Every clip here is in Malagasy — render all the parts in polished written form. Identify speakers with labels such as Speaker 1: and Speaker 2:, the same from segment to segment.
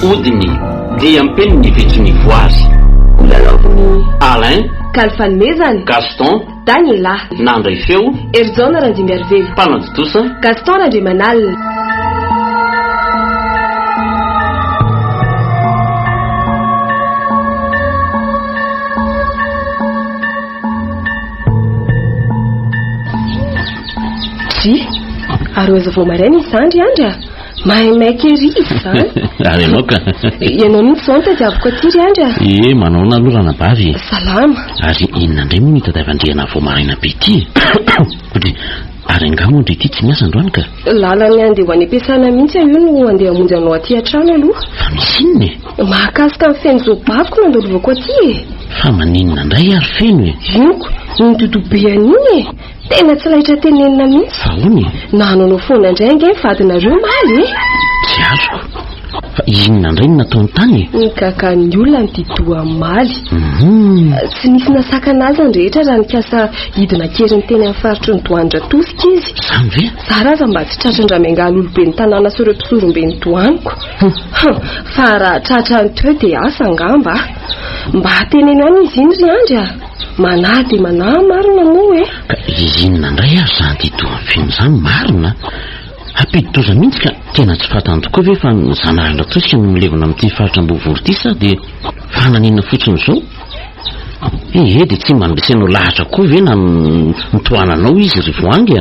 Speaker 1: odiny dia ampeny ny vetsony voazy
Speaker 2: olalaoviny
Speaker 1: Alain
Speaker 2: Kalfanomezany
Speaker 1: Gaston
Speaker 2: Daniela
Speaker 1: Nandray feo
Speaker 2: Erzona Randimiarivelo
Speaker 1: Mpanaditosa
Speaker 2: Gaston Randrimanalina. Ary aza vao maraina izandry andra maimaiky ery izany
Speaker 3: ary ianao ka
Speaker 2: ianao mihitsy zao notadiaviko aty ry andra
Speaker 3: manao na aloha ranabavy
Speaker 2: salama
Speaker 3: ary inona indray moa nitadiavandriana vao maraina be ity ary angamo ndry ity tsy miasa androany ka
Speaker 2: lalany andeha ho any am-piasana mihitsy io no andeha hamonjy anao aty an-trano aloha
Speaker 3: fa misy inona
Speaker 2: mahakasika amin'ny feno zao babiko nandolovako aty
Speaker 3: fa maninona indray ary feno
Speaker 2: inoko nidodobe an'iny tena tsy lahitra tenenina mihitsy
Speaker 3: fa hony
Speaker 2: nanonao foana indray ange vadinareo maly
Speaker 3: tsy azoko fa inona indray no nataony tany
Speaker 2: nikakany olona ny didoa maly tsy nisy nasakana azy ny rehetra raha nikasa hidina kely ny teny amin'ny faritry ny doanindra tosika izy
Speaker 3: zany ve
Speaker 2: zaraza mba tsy tratrandra miangala olobe ny tanàna sy ireo mpisorombe ny doaniko fa raha tratrany teo dia asa angamba mba hateneny any izy iny ry andry manahy dia manahy marina moa
Speaker 3: ka inona indray ary zany didoa feno izany marina hampiditoza mihitsy ka tena tsy fatany tokoa ve fa zanahindra tosika no milevina amin'ity faritra Ambovory ity sa dia fananina fotsiny izao dia tsy mandrisenao lahatra koa ve na nitoananao izy ry voangy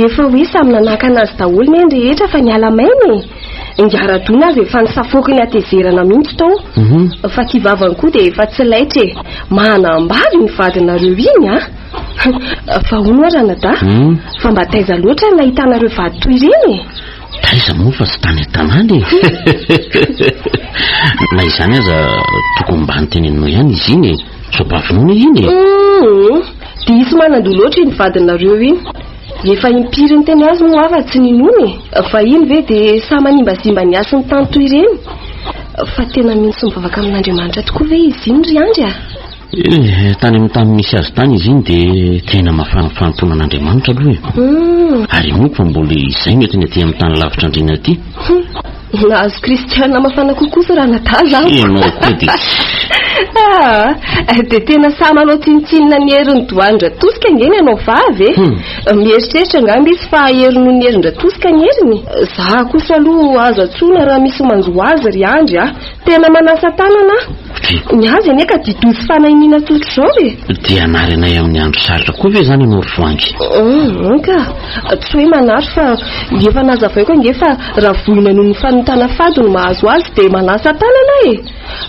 Speaker 2: efa hoe samy nanaka anazy daholo ny andrehetra fa niala mainy ngiaradona azy efa nisafoky ny atezerana mihitsy tao fa kivavany koa dia efa tsy laitra manambavy ny vadinareo iny fa hono aranada fa mba taiza loatra nahitanareo vady toy ireny
Speaker 3: taiza moa fa tsy tany an-tanàny na izany aza tokony mba nyteneninao ihany izy iny soabavinona iny
Speaker 2: dia isy manando loatra iny vadinareo iny efa impiry ny teny azy moa afa tsy ninony fa iny ve dia sa manimbazimba ny asy ny tany toy ireny fa tena mihitsy mivavaka amin'Andriamanitra tokoa ve izy iny ry andry
Speaker 3: tany amin'ny tany misy azy tany izy iny dia tena mahafanimpanimpoana an'Andriamanitra aloha ary moako fa mbola izay mety ny aty amin'ny tany lavitra andrina aty
Speaker 2: nahazo kristiana mafana kokoa raha nataza
Speaker 3: ianao koa dia
Speaker 2: dia tena sa manao tsinitsinina ny herin'ny doanindra tosika ngeny ianao vavy mieritreritra angamba izy fa herin'ny ny herindra tosika ny heriny za kosa aloha azo atsona raha misy manjo azy ry andry tena manasa tanana ny azy ane ka didozy fanahiniana totro zao
Speaker 3: dia anary anay amin'ny andro sarotra koa ve zany ianao ry voangy
Speaker 2: ka tsy hoe manary fa efa nazavay koa nge fa raha voina noho ny fanontana fady no mahazo azy dia manasa tanana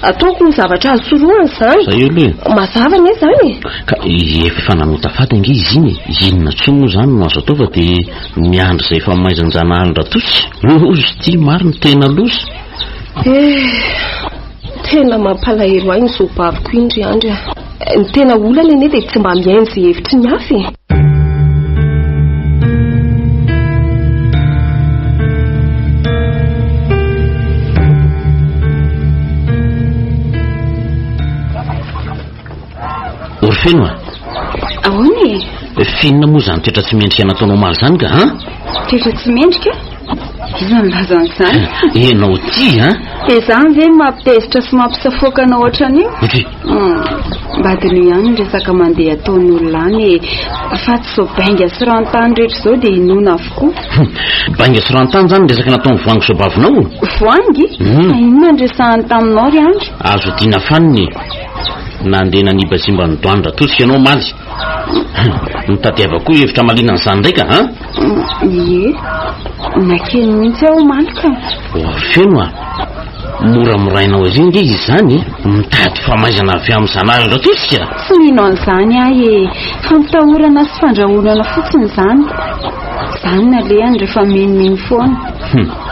Speaker 2: ataoko ny zavatra azo sorohany zany
Speaker 3: zay aloha
Speaker 2: mazava ne zany
Speaker 3: ka efa nanota fady ange izy iny inona tsoa moa zany no azo atao fa dia miandry izay efa maizanjanahindra tosy lozy ty mariny tena lozy
Speaker 2: tena mampalahelo ahy ny zoabaviko iny ry andry ny tena olana ene dia tsy mba miainy izay hevitry ny afy
Speaker 3: orfeno
Speaker 4: ahoany
Speaker 3: finona moa zany toetra tsy mendrika nataonao maly zany ka
Speaker 4: toetra tsy mendrika iza nylazan'izany
Speaker 3: enao ty
Speaker 4: dia zany ve mampitezitra sy mampisafokanao ohatran'io mba adino ihany ny resaka mandeha ataony olona any fa tsy zao bainga sy ranontany rehetra izao dia inona avokoa
Speaker 3: bainga sy ranontany zany ny resaka nataony voangy soabavinao
Speaker 4: voangy inona ny resahany taminao ry andry
Speaker 3: azo dina faniny nandeha nanibazimba ny doanindra tosika ianao maly nitadiava koa hevitra malinana izany ndraika
Speaker 4: nakeny mihitsy aho malika
Speaker 3: feno mora morainao azy nge izy zany mitady famaizana avy amin'ny zanahindra tosika
Speaker 4: tsy mino an'izany ahy fampitahorana sy fandrahorana fotsiny zany nalehany rehefa menimeny foana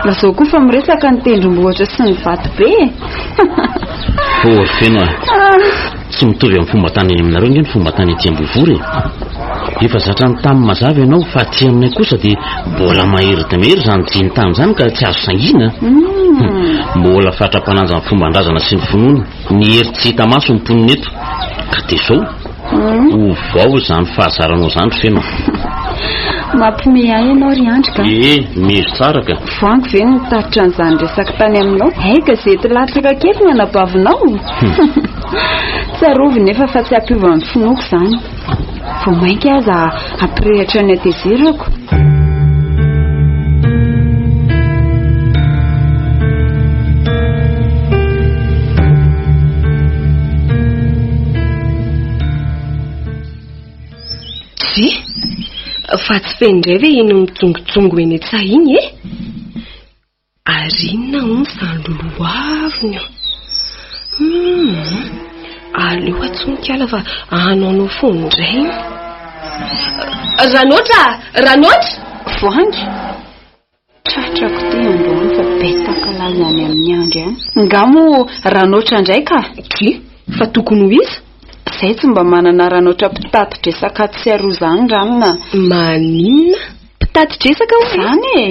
Speaker 4: lazao koa fa miresaka ny tendrombohatra sy ny vato be
Speaker 3: feno tsy mitovy amin'ny fomba tany eny aminareo nge ny fomba tany aty Ambovory efa zatra ny tamin'ny mazava ianao fa aty aminay kosa dia mbola mahery dia mahery zany jiny tany zany ka tsy azo sangina mbola fatra-pananja ny fomba ndrazana sy ny finoana ny hery tsy hita maso ny mponina eto ka dia zao ovao zany fahazaranao zany feno
Speaker 4: Mampiomehy ahy ianao ry andrika.
Speaker 3: Misy tsara ka.
Speaker 4: Voango ve no mitaritra an'izany resaka tany aminao? Hay gazety latsaka kely ny anabavinao. Tsarovy nefa fa tsy ampiova amin'ny finoko izany. Vao mainka aza ampirehatra ny atezerako.
Speaker 2: Fa tsy fendray ve iny mitsongotsongo eny tsa iny e? Ary inona hono izany loloaviny aleo atsonikala fa anaonao fonindray. Ranoatra!
Speaker 4: Voangy tratrako ty androany fa betaka lazany amin'ny andro any. Ngamo ranoatra indray ka?
Speaker 2: Fa tokony ho iza?
Speaker 4: Zay tsy mba manana ranoatra mpitati-dresaka tsy aroa izany ranona.
Speaker 2: Maninona? Mpitati-dresaka ho
Speaker 4: izany e?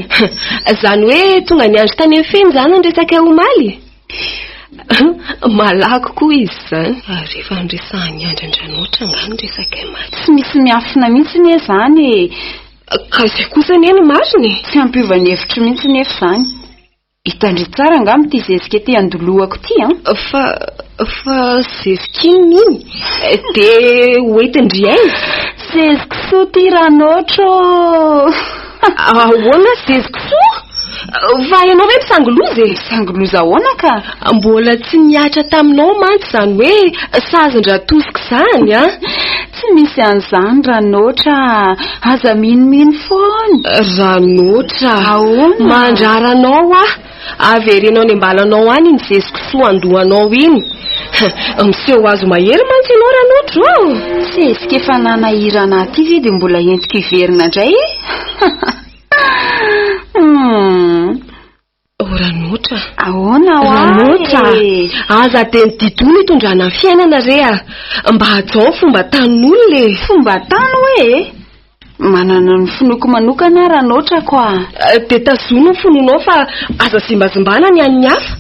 Speaker 2: Izany hoe tonga ny andro tany feno izany andresaka omaly? Malako koa izy izany. Rehefa andresahany andro an-dranoatra ngano resaka maly.
Speaker 4: Tsy misy miafina mihitsy ny izany e.
Speaker 2: Ka izay kosa ny eny mariny?
Speaker 4: Tsy ampiova ny hevitry mihitsy nefa izany. Hitandry tsara ngam ty zezika ty andolohako ty
Speaker 2: fa zezikiny iny de hoentindriay
Speaker 4: zeziko soa ty ranoatra.
Speaker 2: Ahoana zeziko soa? Va ianao ve misangoloza e?
Speaker 4: Misangoloza ahoana ka?
Speaker 2: Mbola tsy niatra taminao mantsy izany hoe sazin-dratosiko izany a?
Speaker 4: Tsy misy an'izany ranoatra, aza minomino foana.
Speaker 2: Ranoatra?
Speaker 4: Ahoana?
Speaker 2: Mandraranao averenao ny ambalanao any ny zeziko soa andohanao iny. Miseho azo mahery mantsy ianao ranoatra ao.
Speaker 4: Zezika efa nanahirana aty ve dia mbola entiko iverina indray e?
Speaker 2: Ranoatra?
Speaker 4: Ahoana
Speaker 2: Ranoatra? Aza teny didony hitondrana fiainana rea. Mba hajao fomba tan'olona e.
Speaker 4: Fomba tany hoe? Manana ny finoko manokana ranoatra koa.
Speaker 2: De tazono ny fononao fa aza zimbazimbana ny an'ny hafa.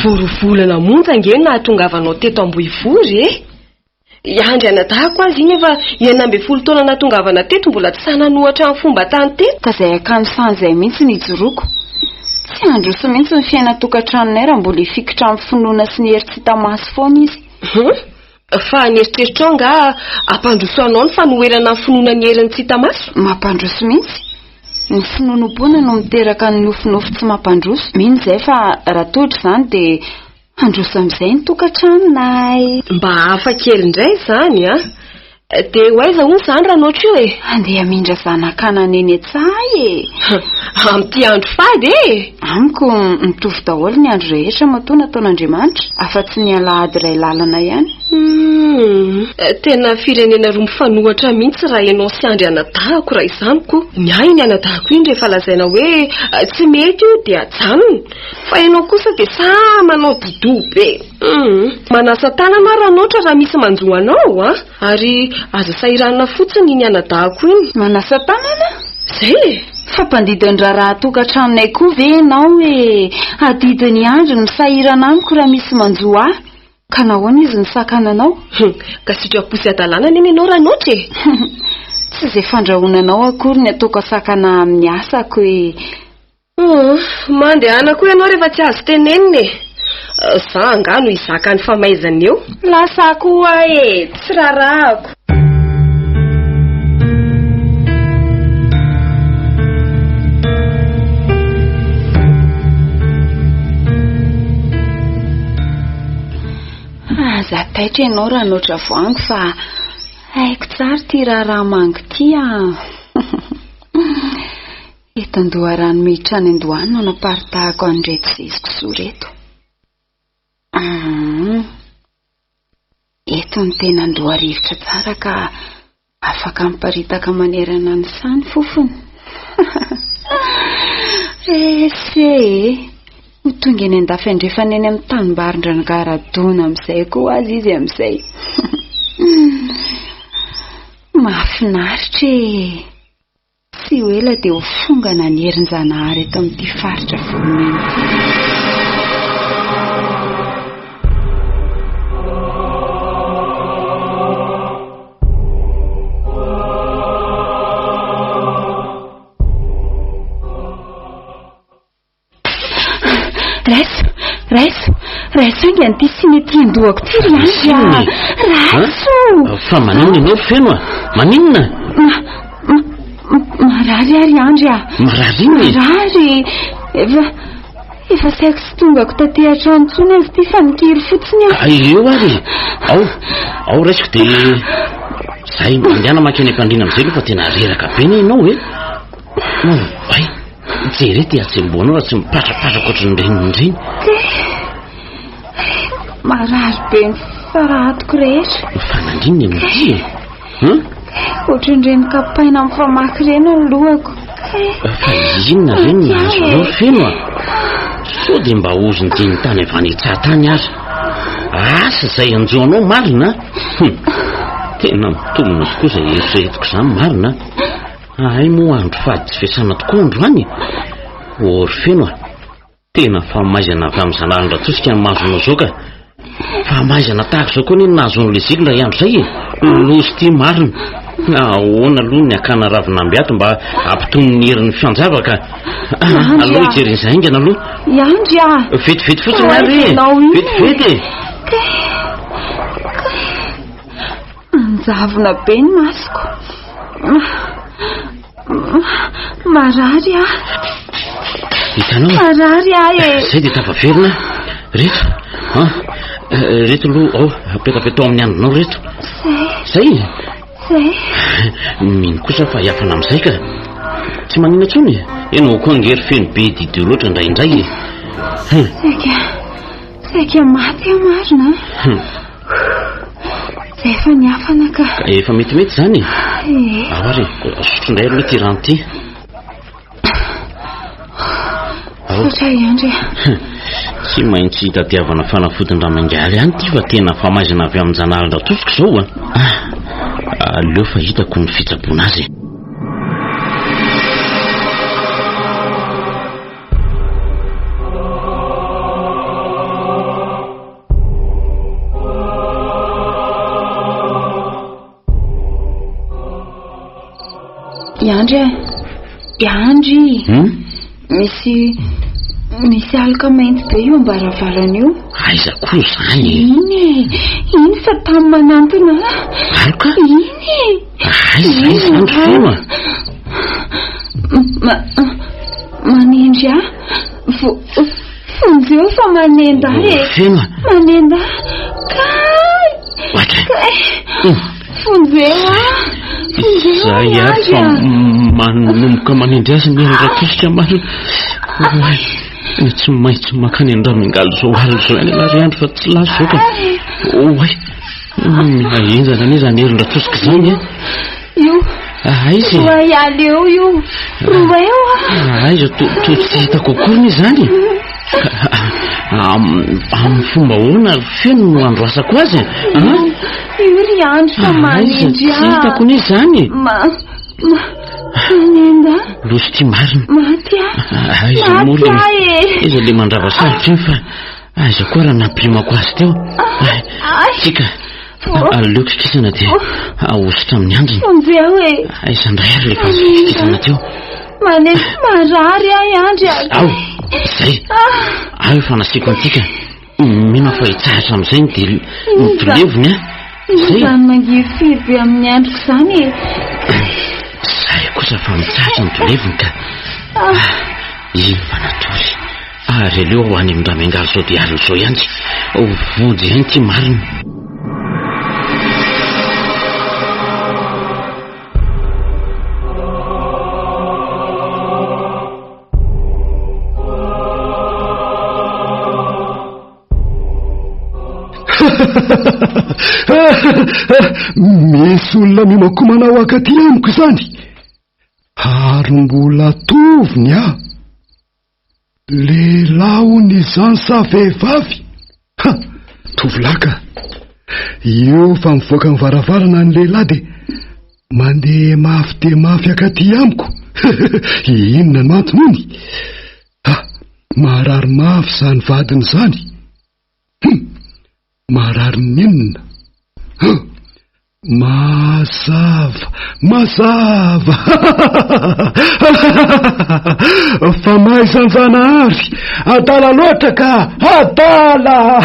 Speaker 2: Vorovolana monja ngeny nahatongavanao teto Ambohivory e. Iandry anadahako azy iny efa 12 taona natongavana teto mbola tsy sananohatra amin'ny fomba tany teto.
Speaker 4: Ka izay akan'izany izay mihitsy ny joroko. Tsy androso mihitsy ny fiaina tokantranonay raha mbola ifikitra amin'ny finoana sy ny hery tsy hita maso foana izy.
Speaker 2: Fa nieritreritro nga ampandroso anao ny fanoherana amin'ny finoana ny herin'ny tsy hita maso?
Speaker 4: Mampandroso mihitsy. Ny finonom-boana no miteraka ny nofinofy tsy mampandroso. Mino izay fa raha tohatra izany dia androso amin'izay ny tokantranonay.
Speaker 2: Mba hafa kely indray izany a? De hoaiza hono izany ranoatra io e?
Speaker 4: Andeha mindra zanak'anana eny Etsay e.
Speaker 2: Amin'ity andro fady e?
Speaker 4: Amiko mitovy daholo ny andro rehetra matoa nataon'Andriamanitra, afa-tsy ny alahady iray lalana ihany.
Speaker 2: Tena firenena roa mifanohatra mihitsy raha ianao sy andry anadahako raha izany koa. Ny ahy ny anadahako iny rehefa lazaina hoe tsy mety io dia ajanona. Fa ianao kosa dia sa manao dido be. Manasa tanana ranoatra raha misy manjo anao a? Ary aza sahiranana fotsiny ny anadahako iny.
Speaker 4: Manasa tanana?
Speaker 2: Zay e.
Speaker 4: Fampandidiny raha tokantranonay koa ve ianao e? Adidiny andro ny misahirana amiko raha misy manjo ahy. Ka nahoana izy ny sakananao?
Speaker 2: Ka sitraposy adalana neny ianao ranoatra e.
Speaker 4: Tsy izay fandrahonanao akory ny ataoko sakana amin'ny asako e.
Speaker 2: Mandehana koa ianao rehefa tsy azo tenenina e. Za angano izaka ny famaizana eo.
Speaker 4: Lasa koa e, tsy rarahako. Za taitra ianao ranoatra voango fa haiko tsara ty raha mango ty a. Eto andoharano miditra any Andohany no naparitahako an'ireto zeziko soa reto. Eto ny tena andoharivotra tsara ka afaka miparitaka manerana ny sany fofony. Ese ho tonga eny andafy andrefana eny amin'ny tanimbary-dranogaradona amin'izay koa azy izy amin'izay. Mahafinaritra e. Tsy ho ela dia ho fongana ny herin-janahary eto amin'ity faritra volomena. anty simetriandohako ty ry andry raso
Speaker 3: fa maninona ianao feno a maninona
Speaker 4: marary ary andry
Speaker 3: marary iny
Speaker 4: marary efa saiko sy tongako taty an-trano ntsony azy ty fa nikiry fotsiny
Speaker 3: eo ary ao raisiko dia zahay mandeana makeny am-pandriana am'izay aloha fa tena reraka be ny ianao ay jere ty atsemboanao raha tsy mipatrapatraka ohatrany renindreny
Speaker 4: marary be ny faratoko rehetra
Speaker 3: fanandrininy amity
Speaker 4: ohatrany kapaina amin'ny famaky reny ny lohako
Speaker 3: fa inona reny nazonao feno a so dia mba ozony tiany tany avany itsahantany azy asa izay anjoanao marina tena mitomina tokoa izay eritreretiko izany marina ay moa andro fady tsy fiasana tokoa andro any ory feno a tena famaizana avy amin'ny zanarandra tosika ny mahazonao zao ka famaizana tahaka izao koa niny nahazon'le zilona iandro zay losy ty marina ahoana aloha ny akana ravina mbiato mba ampiton'ny herin'ny fianjavaka aloha ijerin'izay ingana aloha
Speaker 4: iandry
Speaker 3: vetivety fotsiny ary vetivety
Speaker 4: anjavona be ny masoko marary
Speaker 3: hitanao
Speaker 4: marary
Speaker 3: zay dia tafaverina reto reto aloha apetapetao amin'ny andronao reto zay mino kosa fa hiafana amin'izay ka tsy manina tsony ianao koa angery feno be didio loatra indraindray
Speaker 4: saika maty marina zay efa niafana ka
Speaker 3: efa metimety zany ao ary sotro indray aloha ty rano ty
Speaker 4: sotra iandry
Speaker 3: tsy maintsy hitadiavana fanafodin-dramangaly ihany ty fa tena famaizana avy amin'ny janarandra tosiko zao aleo fa hitako ny fitsaboana azy
Speaker 4: iandry misy aloka mainty be io ambaravarana io
Speaker 3: aiza koa zany
Speaker 4: iny fa tamy manantona
Speaker 3: aloka
Speaker 4: iny
Speaker 3: aiza izany fona
Speaker 4: manendry fonjeo fa manenda
Speaker 3: fena
Speaker 4: manenda fonjeo
Speaker 3: zay ary fa manomboka manendry azy nendratosika marina tsy maintsy makany andramingalo zao ary zao any alary andro fa tsy lazo zao ka mihaenjana ane zany herindratosika zany
Speaker 4: io
Speaker 3: aizy
Speaker 4: royale io roeo
Speaker 3: aiza to tsy hitako akoriny zany amin'ny fomba hoana feno no andro asako azy
Speaker 4: io ry andro fa manendry
Speaker 3: tsy hitako ni zany
Speaker 4: manenda
Speaker 3: losy ty marina
Speaker 4: maty
Speaker 3: aiza moa iza le mandrava sarotra iny fa aiza koa raha nampimako azy teo tsika aleoko kikisana dia ahositra amin'ny andriny
Speaker 4: fonjeo
Speaker 3: aiza ndray ary le vazo fikikisana teo
Speaker 4: manendry marary andry
Speaker 3: zay aho efa nasiko antika mino fa hitsahatra amin'izay dia nitolevony
Speaker 4: zany mangifiry be amin'ny androko zany
Speaker 3: zay kosa fa mitsahatra nitolevony ka iny fa natory ary aleo ho any amindramengalo zao dia aliny zao ihany vody ihany ty marina
Speaker 5: misy olona mimako manao akaty amiko zany ary mbola tovony lelahony izany sa vehivavy tovolaka io fa mivoaka ny varavarana ny lehilahy de mandeha mafy de mafy akaty amiko inona no antonony marary mafy zany vadiny zany marary ninona Mazava fa mahay sanjanahary adala loatra ka adala.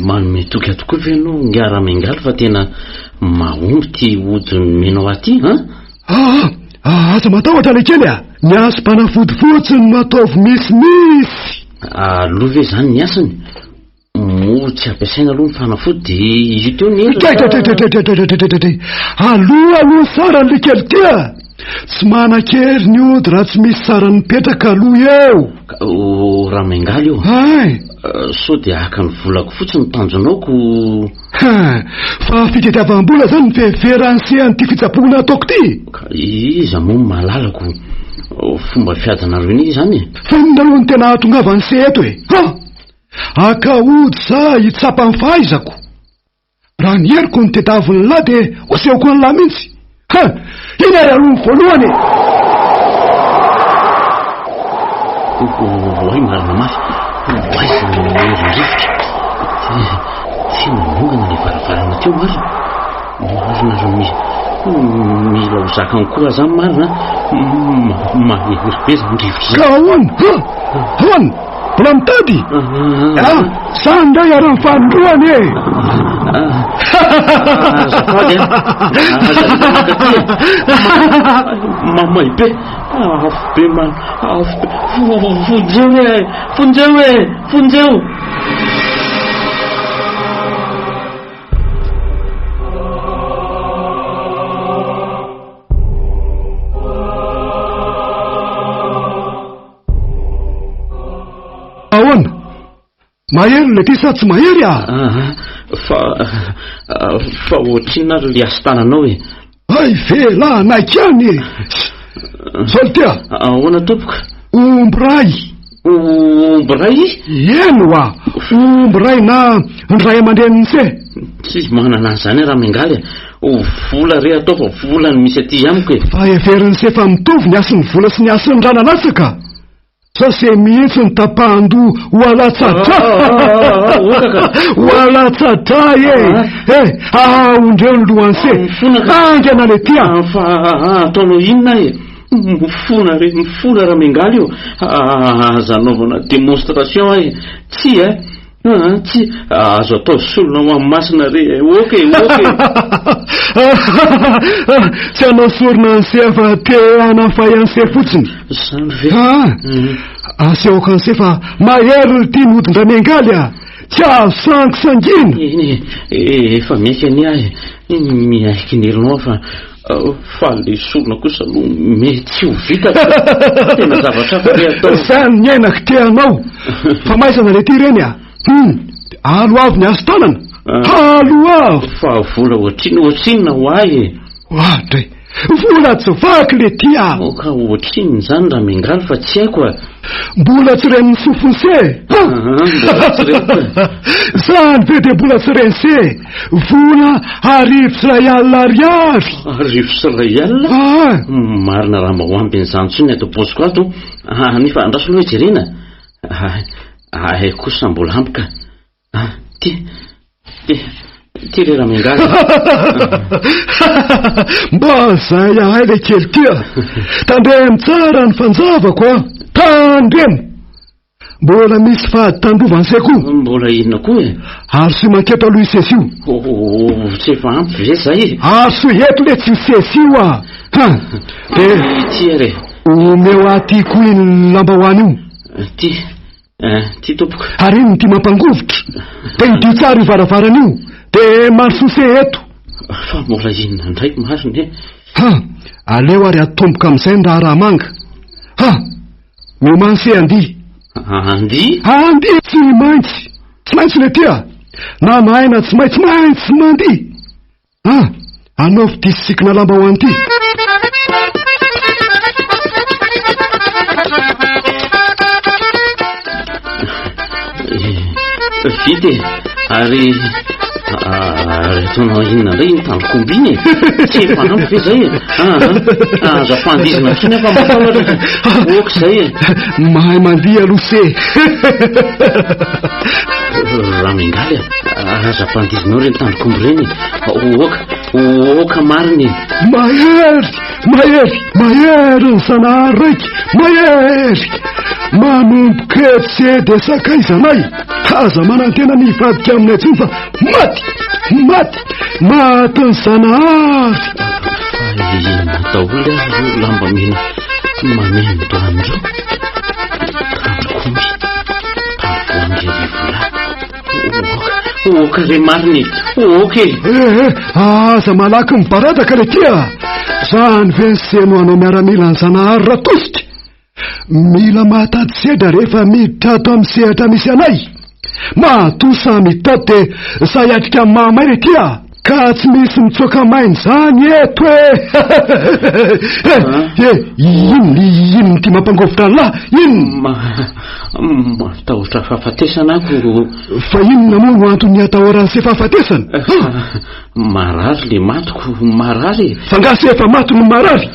Speaker 3: Manome toka tokoa ve no ngiara-mengaly fa tena mahomby ty odiny menao aty
Speaker 5: aza matahotra le kely niaso mpanafodifotsiny no ataovy misimisy.
Speaker 3: Aloha ve zany ny asany mo tsy ampiasaina aloha ny fanafody de izy teo ny
Speaker 5: aloha sara le kely tia tsy manan-kery ny ody raha tsy misy sara nipetraka aloha eo.
Speaker 3: Raha mengaly eo
Speaker 5: ay
Speaker 3: so de aka ny volako fotsiny tanjonaoko.
Speaker 5: Fa fitetiavam-bola zany nyfeveransehan'ity fitsaboana ataoko ty.
Speaker 3: Iza moa malalako fomba fiadanareo iny zany
Speaker 5: fa ninaloha ny tena atongavany se eto aka ody za hitsapa ny fahaizako raha ny heriko ny tetaviny lahy de osehoko any lahy mihitsy. Iny ary aloha ny voalohany
Speaker 3: oay marina mafy oaiza rindrivotra tena mongana le varavarana teo marina ro mila ho zakany koa zany marina mahery be zany rivotra
Speaker 5: ka ahoana mbola mitady zany ndray ary-ny fanondroany
Speaker 3: mamay be afo be man afo be fonjeo
Speaker 5: ahoana mahery le ty sa tsy mahery
Speaker 3: fa ohatrina le asy tananao
Speaker 5: ay vela naikany saly tia
Speaker 3: ahoana tompoka
Speaker 5: ombiray eno ombiray na ndray aman-dreniny se
Speaker 3: tsy manana an'izany raha mengaly vola re atao fa vola ny misy aty amiko
Speaker 5: fa everiny se fa mitovy ny asiny vola sy ny asiny ranalatsaka sa se mihitsy ny tapahandoa ho alatsatra ho alatsatra aondreo ny lohanse angana le tia
Speaker 3: fa ataonao inona mifona raha mengaly io azanaovana démonstration tsy azo atao solona ho amin'ny masina re oke
Speaker 5: tsy anao sorona anse fa te anafay anse fotsiny
Speaker 3: zany ve
Speaker 5: asehoaka anse fa mahery ty nodindra mengaly tsy azo sangy sangina
Speaker 3: efa miaiky any miaiky ny elinao fa le solona kosa no mety ho vita tena zavatra fa re atao
Speaker 5: zany ny ainako teanao fa maizana le ty reny alo avy ny azo tanana alo avy
Speaker 3: fa vola ohatrinona ho ay
Speaker 5: ohatry vola tsy vaky le tia
Speaker 3: ka ohatriny zany raha mengaly fa tsy haiko
Speaker 5: mbola tsy reniny sofonse zany ve de mbola tsy reny se vola arivo sy ray alina
Speaker 3: arivo sy ray alina marina raha mba ho ambin'izany tsony ato posiko ato nefa andraso loha jerena ay kosa mbola ampika ty re raha mengaly
Speaker 5: mba zay ahay le kely tia tandremy tsara ny fanjavako tandremy mbola misy fady tandrovany koa
Speaker 3: mbola inona koa
Speaker 5: ary sy manketo aloha isesio
Speaker 3: tsy efa ampy ve zay
Speaker 5: ary sy eto le tsy isesio de
Speaker 3: tia re
Speaker 5: omeo aty koa iny lamba hoany io
Speaker 3: ty tompoka
Speaker 5: ary iny ty mampangovotra de idio tsara io varavarana io de manosose eto
Speaker 3: fa mbola inona ndraiky mariny
Speaker 5: aleo ary atomboka amin'izay ny raha raha manga miomanse andi tsy maintsy le tia na mahaina tsy maintsy mandi anaovy disikina lamba ho an'ity
Speaker 3: vity ary retonao inona indray iny tandrokomby iny tsy efa ampy ve zay aza fandizina tsony afa matahotra oka zay
Speaker 5: mahay mandiha alose
Speaker 3: raha mengaly aza fandizinao reny tandrokomby reny oka mariny
Speaker 5: mahery ny sanahary raiky mahery manomboka etsy de sakaizanay aza manantena nivadika aminay tsiny fa maty matiny sanahary
Speaker 3: ina daholo io lamba mena mamenodoan'ireo tandrokomby tavoangy rivola oka re mariny oka
Speaker 5: aza malaky mibaradaka le tia zany ve ny seno anao miaramila ny sanahary raha tosika mila mahatady sedra rehefa miditra ato amin'ny sehatra misy anay mahatosa mitady de sayatrika amin'ny mahamay le tia ka tsy misy mitsoaka mainy zany eto ino ty mampangovotra ny lahy ino
Speaker 3: matahotra fahafatesana ako
Speaker 5: fa inona moa no antony atahoran'ny se fahafatesana
Speaker 3: marary le matoko marary
Speaker 5: fa ngase efa mato no marary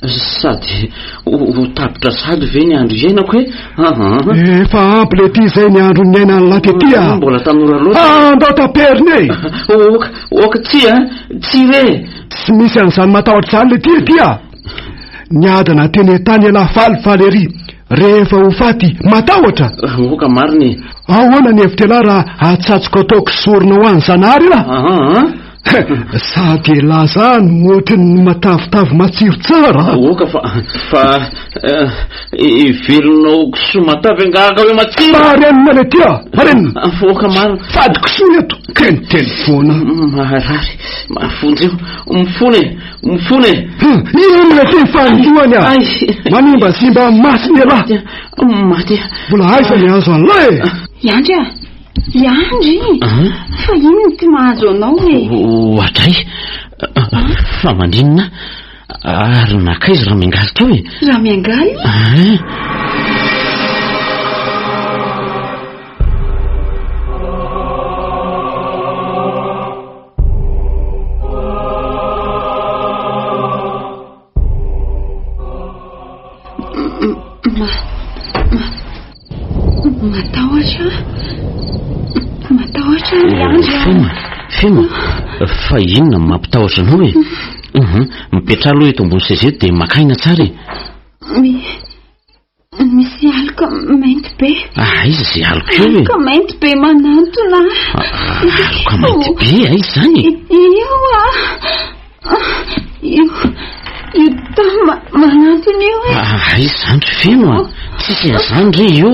Speaker 3: sady ho tapitra sady ve ny andro iainako hoe
Speaker 5: efa ampy le ty zay ny andro ny aina ny latetya
Speaker 3: mbola tanora loatra
Speaker 5: andao taperiny
Speaker 3: oka tsy re
Speaker 5: tsy misy an'izany matahotra zany le tya niadana teny tany ala falifaly ery rehefa ho faty matahotra
Speaker 3: oka mariny
Speaker 5: ahoana ny hevitra lahy raha atsatsoko ataoko sorona ho any zanahary la sady lazany moatry ny matavitavy matsiro tsara
Speaker 3: oka fa ivelonao kisoa matavy angahaka hoe matsiro
Speaker 5: marenina le tia marenina
Speaker 3: oka mariny
Speaker 5: fady kisoa eto keny telefona
Speaker 3: marary mafonjeo mifone
Speaker 5: ino le ty fanjoany a manimba simba masiny alahy
Speaker 3: maty
Speaker 5: mbola aiza ny azo an'lay
Speaker 4: Yandry fa ino ty mahazo anao
Speaker 3: ohatray fa mandrinina ary nakaizy raha miangaly teo
Speaker 4: raha miangaly
Speaker 3: fema fa inona mampitahotra anao mipetra aloha eto ambony sezety de makaina tsara
Speaker 4: misy alika mainty be
Speaker 3: izy zay alika eo
Speaker 4: alika mainty be manantona
Speaker 3: alika mainty be aizy zany
Speaker 4: io ta manantona io
Speaker 3: aizy zany feno tsisy an'izany re io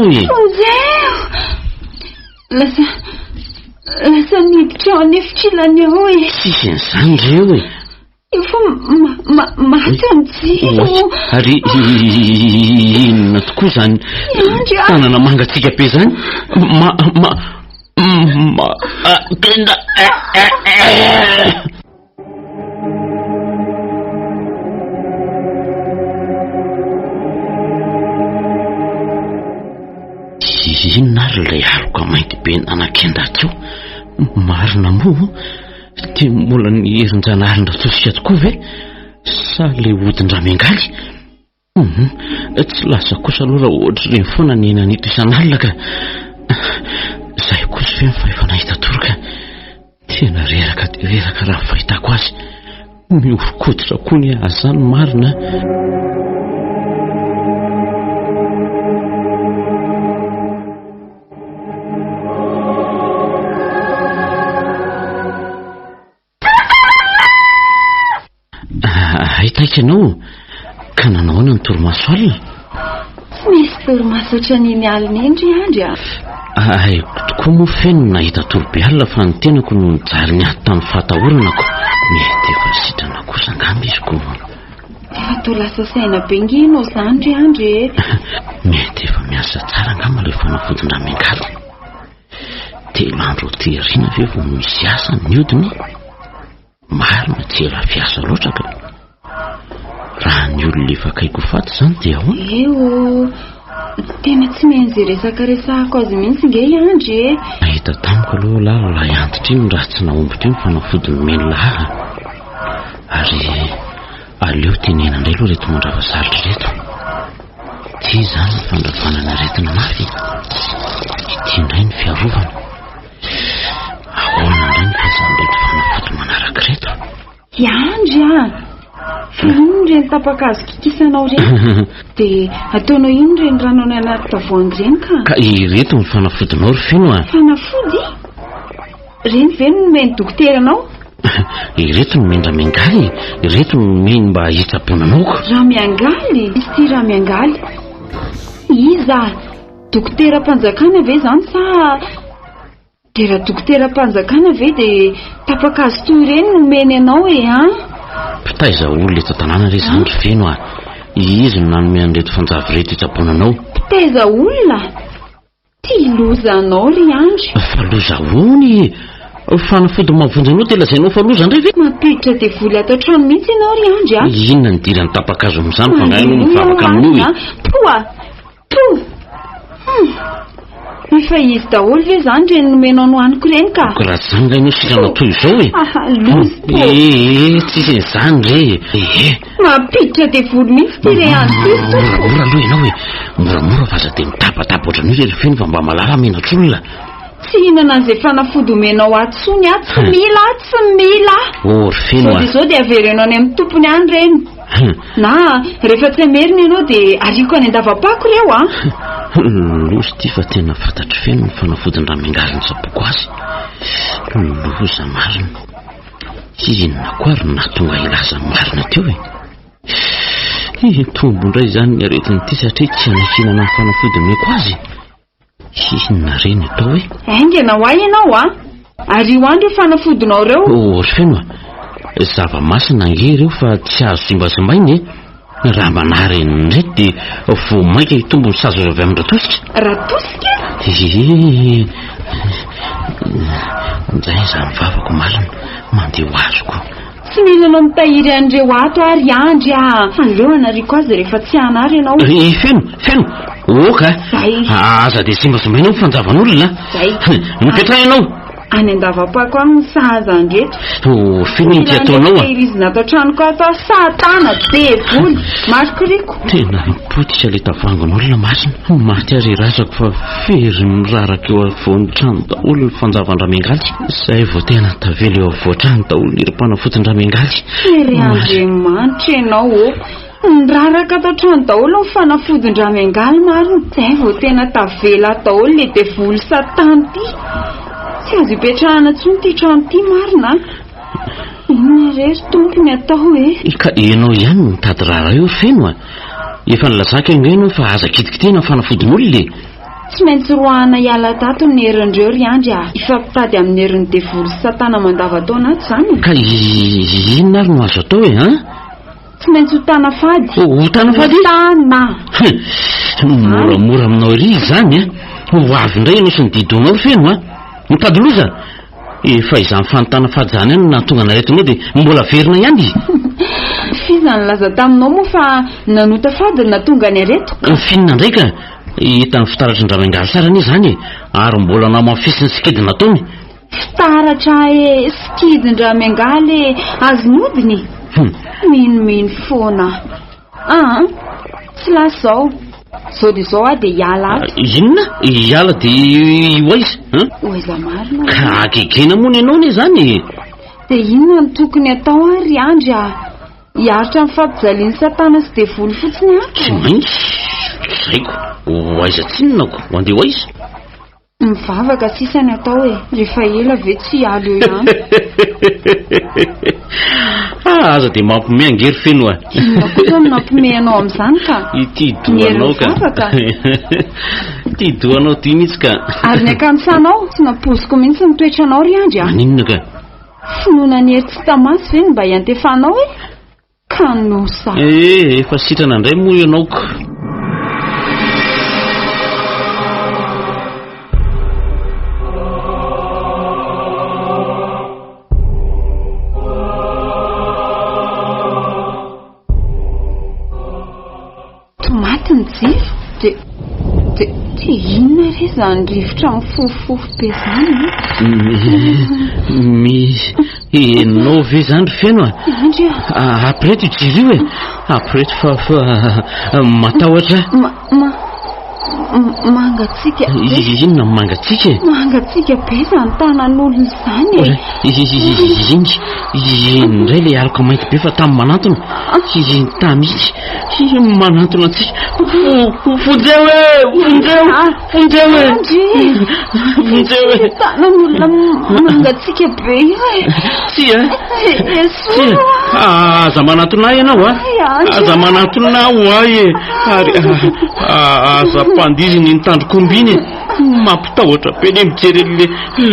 Speaker 4: lasa niditra ao anefitrilany ao
Speaker 3: tsisy an'izany reo
Speaker 4: efa maty anjiro
Speaker 3: ary inona tokoa zany tanana mangatsika be zany tenda inona ary lay aloka mainty be nanakenda teo marina moa dia mbola ny herinjanahary tosika tokoa ve sa le odin-dra miangaly tsy lasa kosa aloha raha ohatra reny foana ny nanito isan'alina ka zay kosa ve fa efa nahita toroka tena reraka dia reraka raha fahitako azy miorokoditra koa ny azany marina ahitaika anao ka nanaoana ny torimaso alina
Speaker 4: tsy misy torimaso ohatran'iny alina iny ry andry
Speaker 3: aiko tokoa moa feno nahita torobe alina fa ny tenako no nijary ny ato tamin'ny fahatahoranako mety efa sitrana kosa angamba izy ko
Speaker 4: efa to lasa saina be ngino zany ry andry
Speaker 3: mety efa miasa tsara angamba le fanafodin-dra miangaly telo andro terina ve vo misy asa ny odiny marina tsy raha fiasa loatra ka raha ny olona efa kaiko faty zany dia ahoana
Speaker 4: tena tsy main'izay resaka resahako azy mihitsy nge Andry e.
Speaker 3: Nahita tamiko aloha lalala antitra iny raha tsy naombitra iny fanafodiny menolaha. Ary aleo tenena indray aloha reto mandravasarotra reto. Ty izany ny fandravanana aretina mafy. Ity indray ny fiarovana. Ahoana indray ny fahazan'ireto fanafody manaraka reto.
Speaker 4: Andry ino reny tapakazo kikisanao reny dia ataonao ino reny ranao ny anaty tavoahangy reny
Speaker 3: ka ireto ny fanafodinao ry feno
Speaker 4: fanafody reny ve no nomeny dokteranao?
Speaker 3: Ireto no mendra miangaly, ireto no nomeny mba hitsaponanaoko.
Speaker 4: Raha miangaly? Izy ty raha miangaly iza dokteram-panjakana ve zany sa dia raha dokteram-panjakana ve dia tapakazo toy ireny nomeny anao
Speaker 3: pitaiza olona eto tanàna re zany ry feno izy no nanome an'ireto fanjavy reto hitsaponanao.
Speaker 4: Pitaiza olona? Ty loza anao ry Andry.
Speaker 3: Fa loza ony fanafody mavonjy anao dia lazainao fa loza indray ve?
Speaker 4: Mampiditra dia voly ato trano mihitsy ianao ry Andry
Speaker 3: Inona ny dirany tapakazo amin'izany fa ngahy no mivavaka amin'io efa
Speaker 4: izy daholo ve zany reny nomenao nohaniko reny ka?
Speaker 3: Raha tsy zany ngahy no sirana toy izao tsisy izany re
Speaker 4: mampiditra dia voly mihitsy ty re Andry
Speaker 3: moramora aloha ianao moramora fa aza dia mitapatapa ohatran'io re ry feno fa mba malala menatsolona.
Speaker 4: Tsy hinana an'izay fanafody omenao atsony tsy mila
Speaker 3: ry feno
Speaker 4: dia izao dia averenao any amin'ny tompony any reny na rehefa tsy amerina ianao dia ariako any an-davapako reo
Speaker 3: loza ty fa tena fantatry feno ny fanafodin-draha miangaly ny sapoko azy. Loza marina inona koa ry nahatonga ilaza marina teo tombo indray izany ny aretin'ity satria tsy anakinana ny fanafody meko azy. Inona reny atao
Speaker 4: aingana ho ahy ianao ary io andro fanafodinao reo
Speaker 3: ry feno zava-masina nge reo fa tsy azo simbazimbainy raha manary ndraiky dia vo mainka hitombo ny sazo avy amin'ny ratosika nzay za mivavako marina mandeha ho azoko.
Speaker 4: Tsy mila anao mitahiry an'ireo ato ary Andry aleo anariko azy rehefa tsy anary ianao
Speaker 3: feno oka aza dia simbazimbainao fanjavan'olona mipetraha ianao
Speaker 4: any an-davapako any sahaza andreto
Speaker 3: finintsy ataonao
Speaker 4: tehirizina ato an-tranoko atao satana devoly marikiriko
Speaker 3: tena mipotika ilay tavangon'olona masina maty ary razako fa fery miraraka eo avoan'ny trano daholo ny fanjavan-draha miangaly izay vao tena tavela eo avoan-trano daholo ny ram-panafodin-draha miangaly
Speaker 4: ery Andriamanitra ianao niraraka ato trano daholo ny fanafodin-draha miangaly marina izay vao tena tavela daholo le devoly satana ty tsy azo ipetrahana tsony ty trano ty marina inona rery tompony atao
Speaker 3: ka ianao ihany mitady rara io feno efa nilazaka io ngaino fa aza kitikitena fanafodin'olona
Speaker 4: tsy maintsy roahana hiala tato ny herin'ireo ry Andry ifampitady amin'ny herin'ny devoly satana mandava-taona ato zany
Speaker 3: ka inona ary no azo atao
Speaker 4: tsy maintsy hotana fady
Speaker 3: moramora aminao ry zany ho avy indray ianao sy ny didoanao ry feno mitady loza efa izany fanontana fady zany any nahatonga naretinao dia mbola verina ihany
Speaker 4: fiza nilaza taminao moa fa nanota fady natonga ny areto
Speaker 3: finina ndraika hitany fitaratry ny ramengaly sarany izany ary mbola namafisiny sikidiny nataony
Speaker 4: fitaratra sikidin-draha miangaly azonodiny minomino foana tsy lasao zao dia zao dia hiala
Speaker 3: inona hiala dia oaiza
Speaker 4: oaiza marina
Speaker 3: ka akegena moa ny ianao ne zany
Speaker 4: dia inona ny tokony atao ary Andry hiaritra amin'ny fampijaliany satana sy devoly fotsiny
Speaker 3: tsy maintsy zaiko oaiza tsinonako andeha oaiza
Speaker 4: mivavaka sisany atao rehefa ela ve tsy hialo eo ihany
Speaker 3: aza dia mampime angery feno
Speaker 4: kosa mampime anao amin'izany ka
Speaker 3: ity doanao ka ty doanao ty mihitsy ka
Speaker 4: ary ny akamsanao tsy nampoziko mihitsy nitoetra anao ry Andry
Speaker 3: aninona ka
Speaker 4: finoana ny hery tsy tamasy ve ny mba hiantefanao ka nosa
Speaker 3: efa sitrana indray moa ianaoko
Speaker 4: tomaty ny jiro dia izany rivotra mifofofofo be zany
Speaker 3: misy enao ve zany ry feno apreto ijiry io apreto fa matahotra
Speaker 4: mangatsika
Speaker 3: inona mangatsika
Speaker 4: mangatsika be zany tanan'olona izany indray le araka mainty be fa tamin'ny manantona tamitsy
Speaker 3: manantona antsika fonjeo
Speaker 4: tanan'olona mangatsika be
Speaker 3: tsy aza manantona ianao aza manantona ay ary aza mpandiziny ny tandrokombiny mampitahotra be le mijery le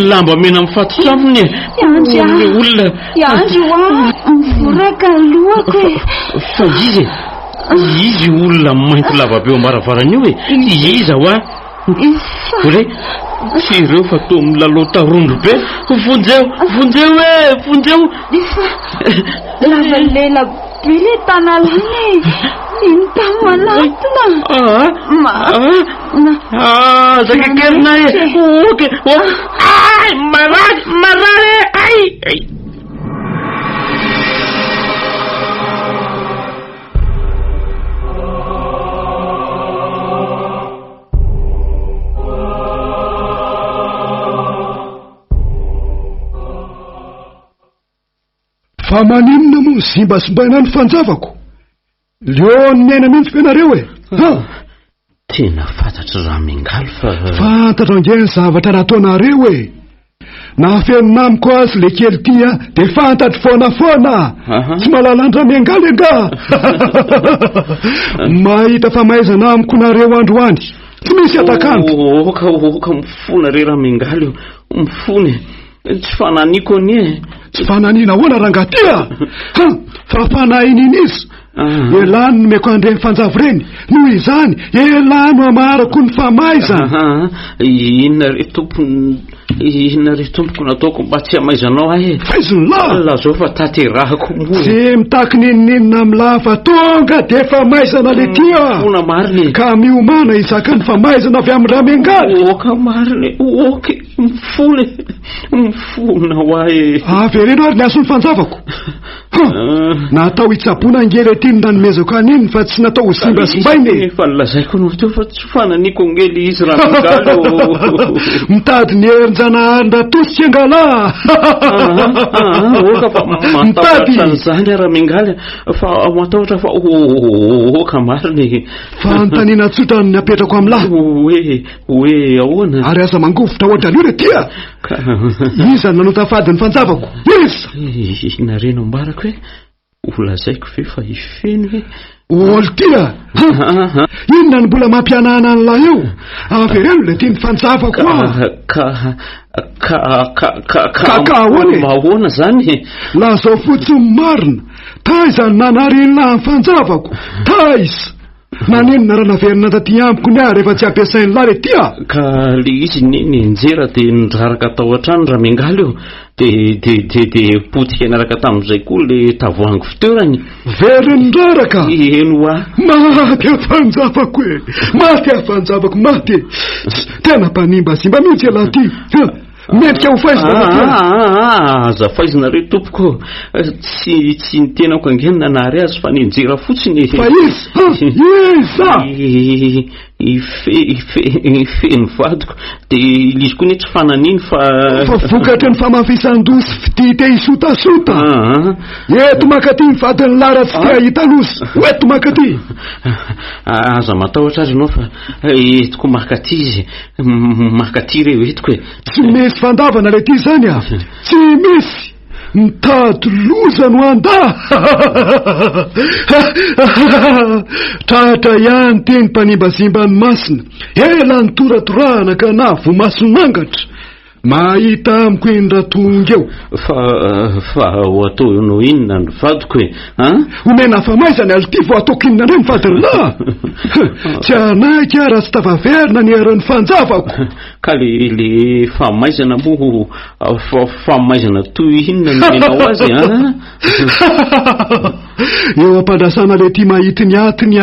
Speaker 3: lamba mena mifatotra aminy le olona
Speaker 4: mivoraka lohako
Speaker 3: fa izy olona mainty lava be ambaravarana io iza ore tsy ireo fa to milalota rondro be vonjeo
Speaker 4: lava lela be le tanalany iny tamanatona
Speaker 3: zakakerinay ay marary ay
Speaker 5: fa maninona moa zimbazimbaina ny fanjavako leo ny miaina mihitsy fenareo
Speaker 3: tena fantatry raha mingaly
Speaker 5: fantatra angeny zavatra raha ataonareo na fenona amiko azy le kely tia de fantatry foana tsy malalandra miangaly anga mahita fa maizana amiko nareo androany tsy misy atakanto
Speaker 3: oka mifona re raha mingaly io mifony tsy fananiko anie
Speaker 5: tsy fananina hoana rangatia fa fanahininy izy elano no meko andre fanjavo reny noho izany elano amarako ny famaizana
Speaker 3: inona re tompoko nataoko mba tsy amaizanao
Speaker 5: faizonla
Speaker 3: zao fa taterahako moa
Speaker 5: tsy mitaky nininina amila fa tonga de famaizana le tia
Speaker 3: fona mariny
Speaker 5: ka miomana izaka ny famaizana avy amin'ny raha miangaly
Speaker 3: oka mariny oky mifona hoae
Speaker 5: avereno ary ny asony fanjavako natao hitsapona angely atiny nanomezako aniny fa tsy natao ho simbasimbainy
Speaker 3: fa nilazaiko anao teo fa tsy fananiko angely izy raha migalo
Speaker 5: mitady ny herinjanahary ndatosika angala
Speaker 3: oka fa matahotra n'izany raha mingaly fa matahotra fa oka mariny
Speaker 5: fa antanina tsotra ny apetrako amlahy
Speaker 3: hoe ahoana
Speaker 5: ary aza mangovotra ohatra an'io re tia izany nanao tafady ny fanjavako iza
Speaker 3: nareno ambarako hoe olazaiko ve fa ifeny
Speaker 5: hoe olo tia inona ny mbola mampianahana an'lahy eo avereno le tia ny fanjavako
Speaker 3: ahoana zany
Speaker 5: la zao fotsiny marina taizany nanarin'lahy ny fanjavako taiza naninona raha naverina taty ampiko ny rehefa tsy ampiasainy lahy le tia
Speaker 3: ka le izy ninjera de niraraka tao an-trano raha mingaly eo de potika inaraka tamin'izay koa le tavoangy fitoerany
Speaker 5: veriny nraraka
Speaker 3: eno
Speaker 5: maty afanjavako maty afanjavako maty tena mpanimbasimba mihitsy lahy ty mendrika ho faizina
Speaker 3: aza faizina re tompoko tsy nitenako angeny nanary azy fa ninjera fotsiny
Speaker 5: fa iza
Speaker 3: ifeny vadiko de izy koa ne tsy fananiny fa
Speaker 5: vokatra ny famafisandosy fitite isotasota eto makaty mivadiny lara tsy tia hitanosy oeto makaty
Speaker 3: aza matahotra azy anao fa etiko makaty izy makaty reo etiko
Speaker 5: tsy misy fandavana le ty zany tsy misy mitady loza no anda tratra ihany teny mpanimbazimbany masina ela ny toratorahana ka na vo masonangatra mahita amiko indra tonga eo
Speaker 3: fa ho atao enao inona ny vadiko
Speaker 5: omena famaizany aly ty vo ataoko inona ndray mivadyrla tsy anaiky raha tsy tavaverina ny aran'ny fanjavako
Speaker 3: ka le famaizana mo famaizana toy inona nomenao azy
Speaker 5: eo ampandrasana le ty mahitiny atiny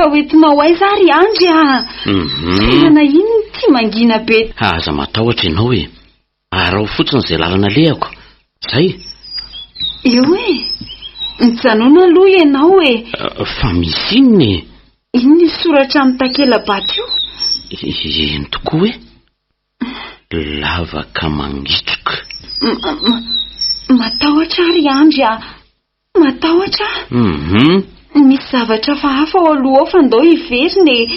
Speaker 4: efa hoentinao aiza ry andry tenana ino ty mangina be
Speaker 3: aza matahotra ianao hoe arao fotsiny izay lalana lehako zay
Speaker 4: eo hoe nijanona aloha ianao e
Speaker 3: fa misy inony
Speaker 4: ino ny soratra amin'ny takela-bato io
Speaker 3: eny tokoa hoe lavaka mangitroka
Speaker 4: matahotra ry andry matahotra misy zavatra fahafa ao aloha ao fa ndao hiveriny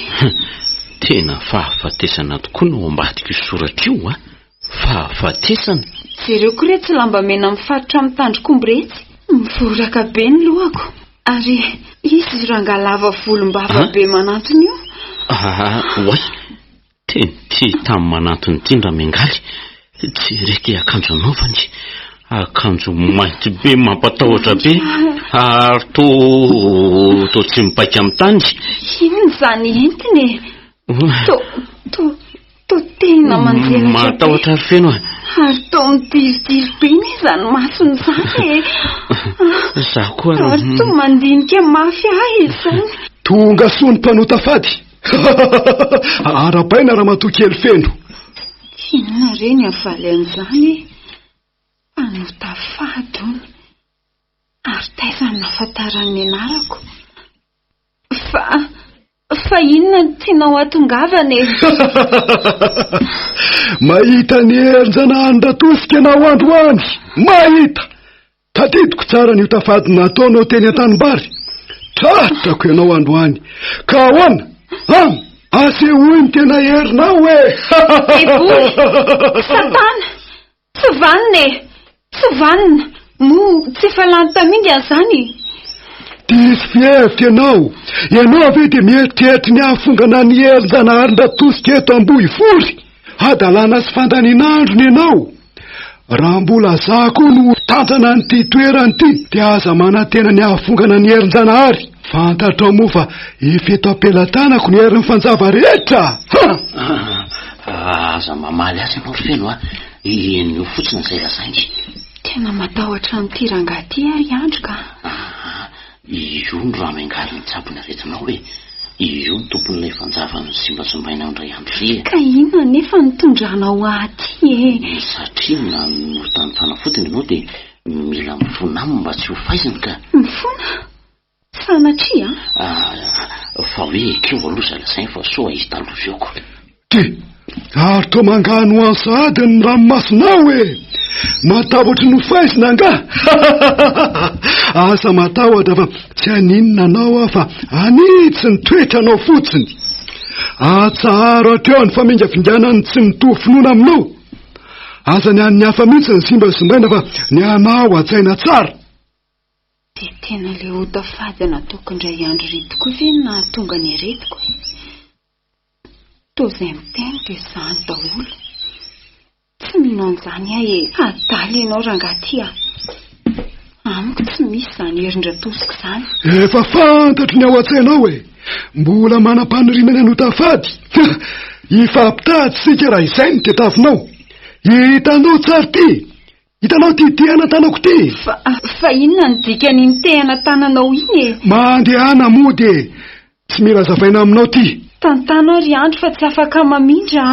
Speaker 3: tena fahafatesana tokoa no ambadika io soratra io fahafatesana
Speaker 4: jereo koa re tsy lamba mena mifarotra amin'ny tandrokomby retsy mivoraka be ny lohako ary izy rangalava volombava be manantony io
Speaker 3: oay teny ty tamin'ny manantony tindra mengaly jereke akanjo anaovany akanjo mainty be mampatahotra be ary to tsy mipaika amin'ny tany
Speaker 4: inony zany entiny to tena manjelatra
Speaker 3: matahotra ary feno
Speaker 4: ary to midiridiry be ny izany masony zany
Speaker 3: za koa
Speaker 4: ary to mandinika mafy ahy izany
Speaker 5: tonga soa ny mpanota fady arapaina raha matokely feno
Speaker 4: inona reny avaly an'izany mpanota fady ony ary taizany nafantarany anarako fa inona ny tianao atongavany
Speaker 5: mahita ny herinjanahany ratosika anao androany mahita tadidiko tsara ny tafady nataonao teny an-tanimbary tratrako ianao androany ka ahoana asehoiny tena herinao
Speaker 4: eboly satana tsy vanina mo tsy efa lany taminga an'izany
Speaker 5: disy fihevitra ianao ave dia mieritreritra ny ahafongana ny herinjanaharyn-ratosika eto ambohivory adalana sy fandaninandrony ianao raha mbola zako no tantrana nyty toerany ty dia aza manantena ny ahafongana ny herinjanahary fantatrao moa fa efeto ampelantanako ny herin'ny fanjava rehetra
Speaker 3: aza mamaly azy ianao feno ino fotsiny izay lazainy
Speaker 4: tena matahotra amin'ity rangaty ary andro ka
Speaker 3: io no raha mengaly ny tsabony aretinao hoe io ny tompon'ilay fanjavany simbasimbaina ndray andro ry
Speaker 4: ka inona nefa nitondranao aty
Speaker 3: satria na notany fanafotiny ianao dia mila mifona aminy mba tsy ho faiziny ka
Speaker 4: mifona sanatria
Speaker 3: fa hoe keo aloha zalazainy fa soa hita alovyoko
Speaker 5: ary to mangano ansady ny ranomasonao matahotra no faizina anga asa matahotra fa tsy aninona anao aho fa anitsy ny toetranao fotsiny atsaharo atreo ny famingavinganany tsy mitovy finoana aminao aza ny an'ny hafa mihitsy ny simbasimbaina fa ny anao atsaina tsara
Speaker 4: dia tena le otafady nataoko indray andro retiko ve na tonga ny aretiko to izay miteny dia izany daholo tsy mino an'izany ahy adaly ianao rangaty amiko tsy misy izany herin-dratosika izany
Speaker 5: efa fantatry ny ao an-tsainao mbola manam-panorinany anotafady ifampitady sika raha izay ny tetafinao hitanao tsara ty hitanao ty tehana tanako ty
Speaker 4: fa inona ny dikany tehana tananao iny
Speaker 5: mandehana mody tsy mila zavaina aminao ty
Speaker 4: tantanao ry andro fa tsy afaka mamindra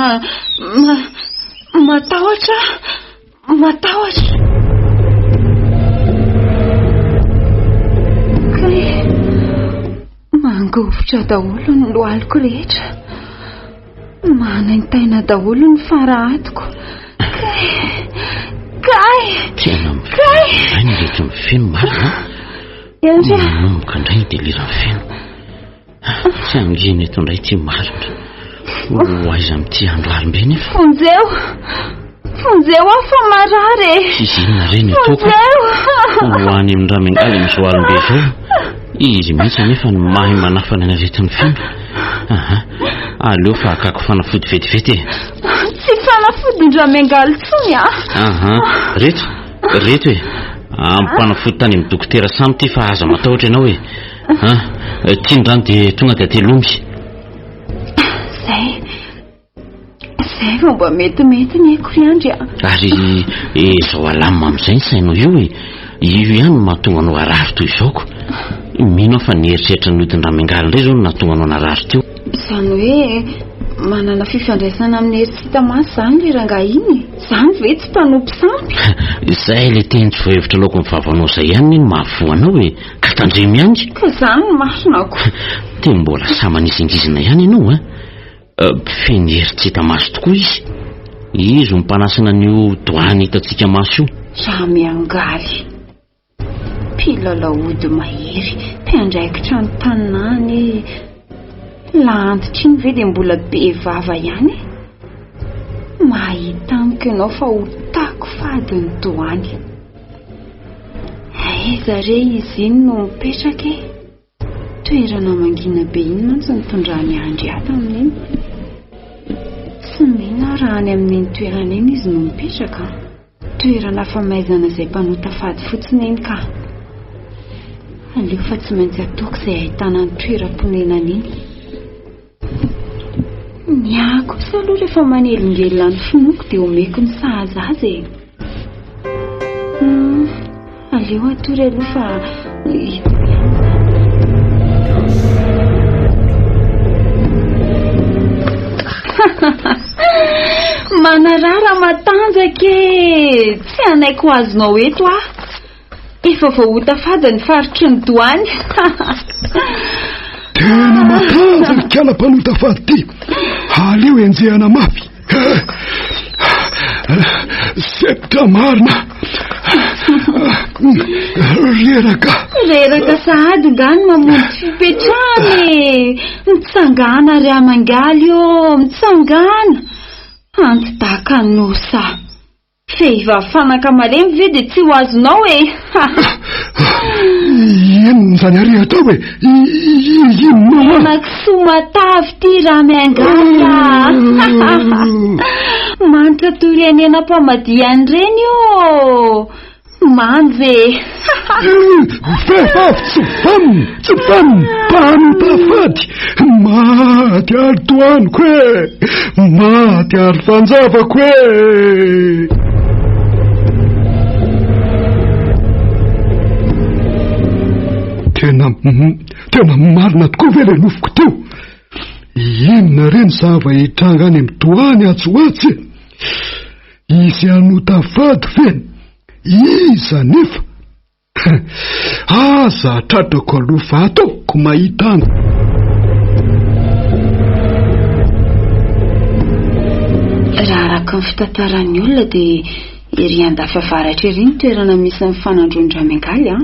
Speaker 4: matahotra kay mangovitra daholo ny lohaliko rehetra manaintaina daholo ny farahatiko kay
Speaker 3: tena ny rehetra mifeno marina manomboka indray ny delirany feno tsy angeny eto indray ty marina ho aiza amin'ity andro alimbe nefa
Speaker 4: fonjeo aho fa marary
Speaker 3: izy inona reny atoko ho any amin'ny raha mengaly amin'izao alimbe zao izy mihitsy nefa ny mahay manafana ny aretin'ny feno aleo fa akako fanafody vetivety
Speaker 4: tsy fanafodin-dra mengaly tsony
Speaker 3: reto hoe ampanafody tany amin'ny dokotera samy ty fa aza matahotra ianao hoe tiandrano dia tonga dia telomby
Speaker 4: zay fa mba metimety ny haiko ry andry
Speaker 3: ary zao alamina amin'izay ny sainao io io ihany mahatonga anao arary toy izaoko mino fa nieritreritra ny odin-dramengaly indray zao no natoanao narary teo.
Speaker 4: Izany hoe manana fifandraisana amin'ny heritsita masy izany le rangahy iny. Izany ve tsy mpanompy sampy?
Speaker 3: Izay le teny tsy voahevitra laoko ny vavanao izay ihany ny mahafoanao hoe ka tandremy ihany.
Speaker 4: Ka izany no masinako.
Speaker 3: Tena mbola samanisingizina ihany ianao a. Feno heritsita masy tokoa izy. Izy mpanasana an'io doany hitantsika maso io.
Speaker 4: Ramengaly, mpilalao ody mahery, mpiandraikitra ny tanàny. Lantitra iny ve dia mbola be vava ihany? Mahita amiko ianao fa ho tako fady ny doany. Aiza re izy iny no mipetraka e? Toerana mangina be iny mantsy nitondrany andry ato amin'iny. Tsy mino raha any amin'iny toerana iny izy no mipetraka. Toerana famaizana izay mpanota fady fotsiny iny ka. Aleo fa tsy maintsy ataoko izay ahitana ny toeram-ponenana iny. Niako sa aloha rehefa manelongelona ny finoko dia omeko ny sahazaza e. Aleo atory aloha fa manarara matanjaka e. Tsy anaiko azonao eto ah. Efa voahota fady ny faritry ny doany.
Speaker 5: Tena matanjaka kana mpanota fady ty. Aleo enjehana mafy. Septra marina. Reraka
Speaker 4: sahady ngany mamonjy fipetrany. Mitsangana ry Ramengaly io, mitsangana. Antidaka nosa. Vehivavy fanaka malemy ve dia tsy ho azonao e.
Speaker 5: Ino zany ary atao hoe ino
Speaker 4: nakisoa matavy ty Ramengaly. Manitra torenena-pamadihany reny io. Manjy
Speaker 5: vehivavy tsy famy mpanota fady. Maty ary doaniko e. Maty ary fanjavako e. Tena marina tokoa ve le nofoko teo. Inona reny zava hitranga any amin'ny doany atsoatsy. Izy anota fady ve? Iza nefa. Aza tratrako aloha ataoko mahita any.
Speaker 4: Raha araka ny fitantaran'ny olona dia ery andafa avaratra ery ny toerana misy ny fanandroany Ramengaly a.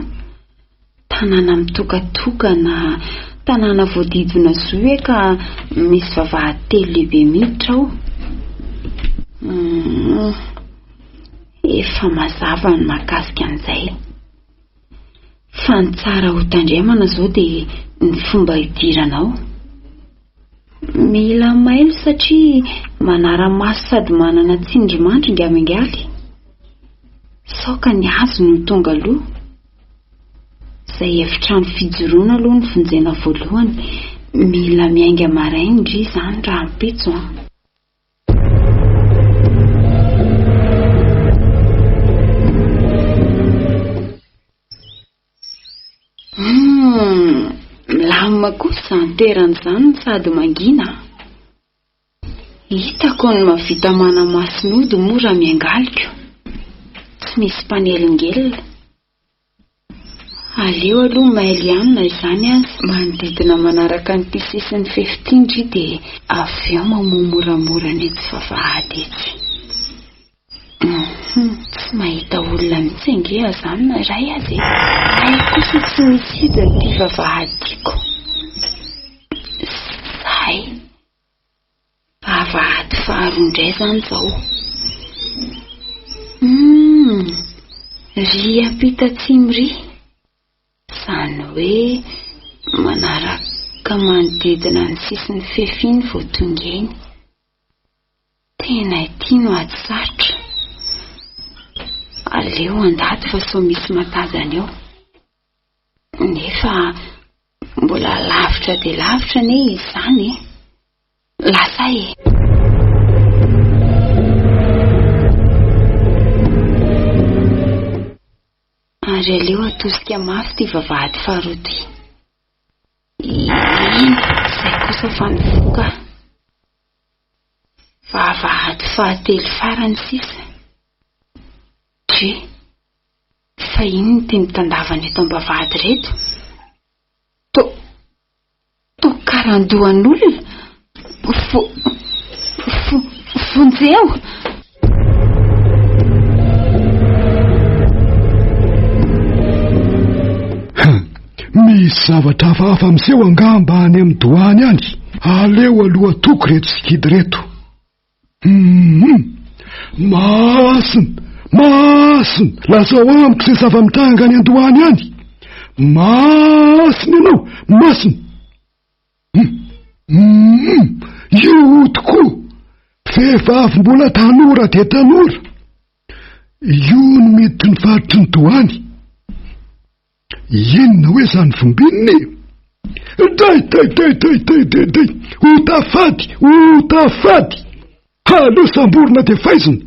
Speaker 4: Tanàna mitokatokana, tanàna voadidina zoe ka misy vavahady telo lehibe miditra ao. Efa mazava ny mahakasika an'izay. Fa ny tsara ho tandremana izao dia ny fomba hidiranao. Mila mailo satria manara-maso sady manana tsindrimandry ny Ramengaly. Saoka ny azo no tonga aloha. Izay efitrano fijoroana aloha ny vonjena voalohany. Mila miainga maraina indry izany raha mipetso. Milamina kosa ny toeran'izany sady mangina. Hitako ny mahavita mana-mason'ody moa Ramengaliko. Tsy misy mpanelongelona. Aleo aloha maily ihany na izany azy. Manodidina manaraka ny sisiny fefitindry dia avy eo mamomoramora ny etsy vavahady etsy. Tsy mahita olona mitsengeha izany na iray azy. Ay kosa tsy misy hidiny ty vavahadiko. Zay. Vavahady faharoa indray izany izao. Ry ampita tsimry. Izany hoe manaraka manodidina ny sisiny fefiny vao tonga eny. Tena ity no ady sarotra. Aleo andady fa sao misy matazana eo. Nefa mbola lavitra dia lavitra ne izany e. Lasa e. Ary aleo atosika mafy ty vavahady faharoa ty. Izay kosa fanivoka vavahady fahatelo farany sisa. Dre fa ino no tia mitandavana eto am-bavahady reto? To karandohan'olona vonjeo.
Speaker 5: Misy zavatra hafahafa miseho angamba any amin'ny dohany any. Aleo aloha toko reto sikidy reto. Masina lazao amiko izay zava-mitanga any an-dohany any. Masina ianao, masina. Io tokoa vehivavy mbola tanora dia tanora. Io no miditry ny faritry ny dohany. Inona hoe zany vombininy? Day Utafady Aleo samborona dia faizina.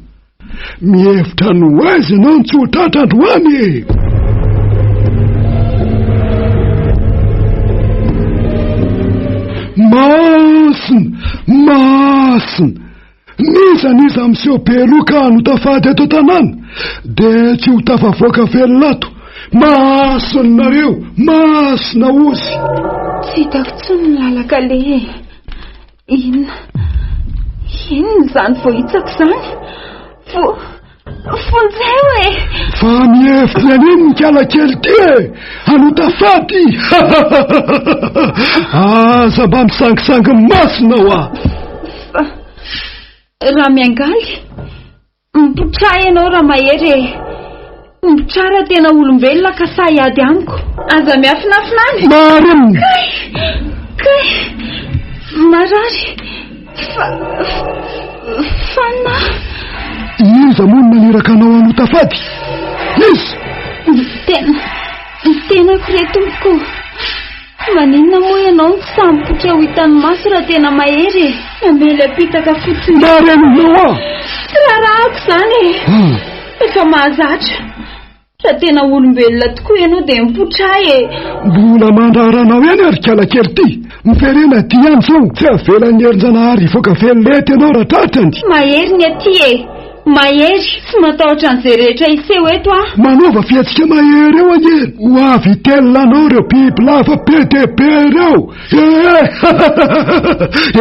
Speaker 5: Mihevitra no aiza ianao ny tsy ho tratra androany e. Masina niza miseho beloka no tafady eto tanàna dia tsy ho tafavoaka velolato. Masina nareo, masina ozy.
Speaker 4: Tsy hitako tsony ny lalaka le. Inona zany vao hitsako zany? Fonjeo e.
Speaker 5: Fa mihevitra ny iny ny kiala kely ty e. Anotafady. Aza mba misangisangy masina ho a.
Speaker 4: Raha miangaly mipotray ianao raha mahery e. Mitsara tena olombelona ka sahady amiko. Aza miafinafinany.
Speaker 5: Marina.
Speaker 4: Kay marary. Fana.
Speaker 5: Iza moa naniraka anao anotafady? Iza?
Speaker 4: Tena kore tompoko. Maninona moa ianao ny sampotra ho hitan'ny maso raha tena mahery e. Amela pitaka fotsiny.
Speaker 5: Marenao a.
Speaker 4: Rarahako zany e. Efa mahazatra. Raha tena olombelona tokoa ianao dia mipotray e.
Speaker 5: Mbola mandraranao ihany ary kiala kely ty. Miferena ty ihany zao. Tsy avelan'ny herinjanahary ivoaka velolety ianao raha tratrany.
Speaker 4: Mahery ny aty e. Mahery tsy matahotra an'izay rehetra iseho eto a.
Speaker 5: Manaova fiatsika mahery eo anyery. Ho avy telonanao reo biby lava be dia be reo.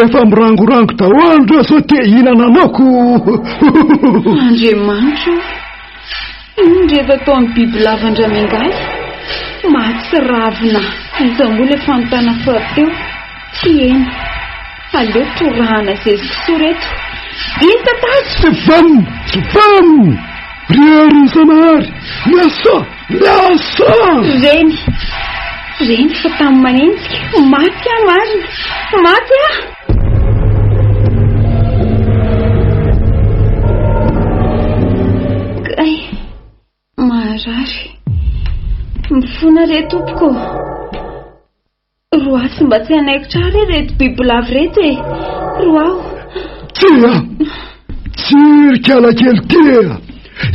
Speaker 5: Efa mirangorango daholo reo sao te hihinana anako.
Speaker 4: Andriamanitra, indrefa taon'ny biby lava andramingaly matsy ravina izambola fanontana fahateo. Tsy eny aleo torahana Jesokrisy reto. Hita tazy.
Speaker 5: Tsy vamo riery sanahary. Miasa
Speaker 4: reny fa tamin'ny manenjika maty a marina. Maty a. Kay marary mifona reto tompoko. Roasy mba tsy hanaiko tsara reto bibilava reto e. Roao
Speaker 5: tsiry kiala kely tia.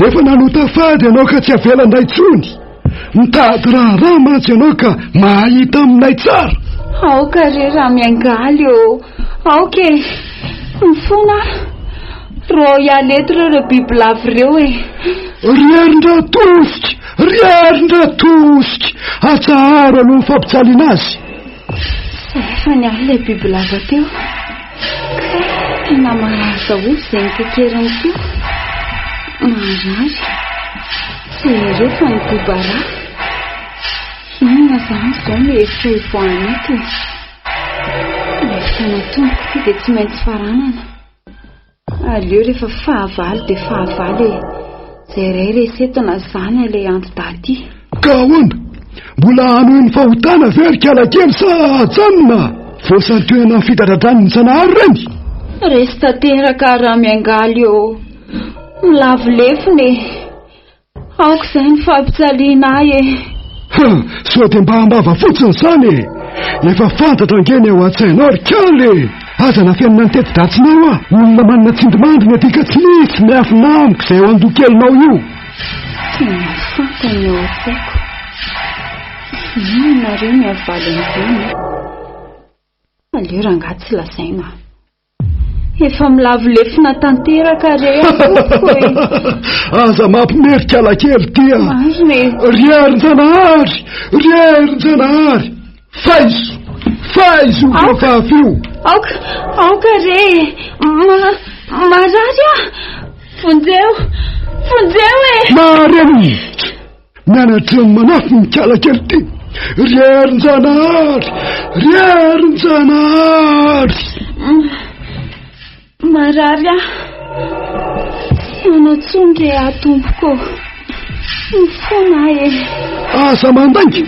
Speaker 5: Efa nanotafady ianao ka tsy avelanay tsony. Mitady raha mantsy ianao ka mahita aminay tsara.
Speaker 4: Aoka re raha miangaly o. Aoka e. Mifona ro ialeto reo bibilava reo e.
Speaker 5: Rierindra tosika atsaharo aloha mifampitsaliana azy.
Speaker 4: Efa nialy le bibilava teo. Na malaza ozy izay nikekerany teo. Marary tsy rehefa ny bibara. Inona zany zao mihevitra ivoahany eto e. Mihevitra na tompoko ty dia tsy maintsy faranana. Aleo rehefa fahavalo dia fahavalo e. Zay ray resetona zany ilay anti-daty.
Speaker 5: Ka ahoana? Mbola hanohy ny fahotana very kiala kely sa janona? Voasantoena fitadradraniny ny sanahary reny.
Speaker 4: Resy tanteraka raha miangaly o. Milavolefony e. Aoka izay ny fampitsaliana e.
Speaker 5: Sao dia mba hambava fotsiny zany e. Efa fantatra angeny ao an-tsainao ry kaly. Aza nafenina ny teti-datsinao a. Olona manana tsindrimandry ny atika tsy misy miafina amiko izay ao an-dokelinao io.
Speaker 4: Tena fantany ao an-tsaiko. Inona reo miavaly amin'izany. aleo rangaha tsy lazaina efa milavolefina tanteraka re
Speaker 5: aza mampimerika alakely tia riarin-janahary faizo vehivavy io
Speaker 4: aoka re marary a fonjeo
Speaker 5: mareny mianatra ny manafy mikalakely ty riarin-janahary
Speaker 4: marary a manatsondre atompoko mifona
Speaker 5: aza mandangy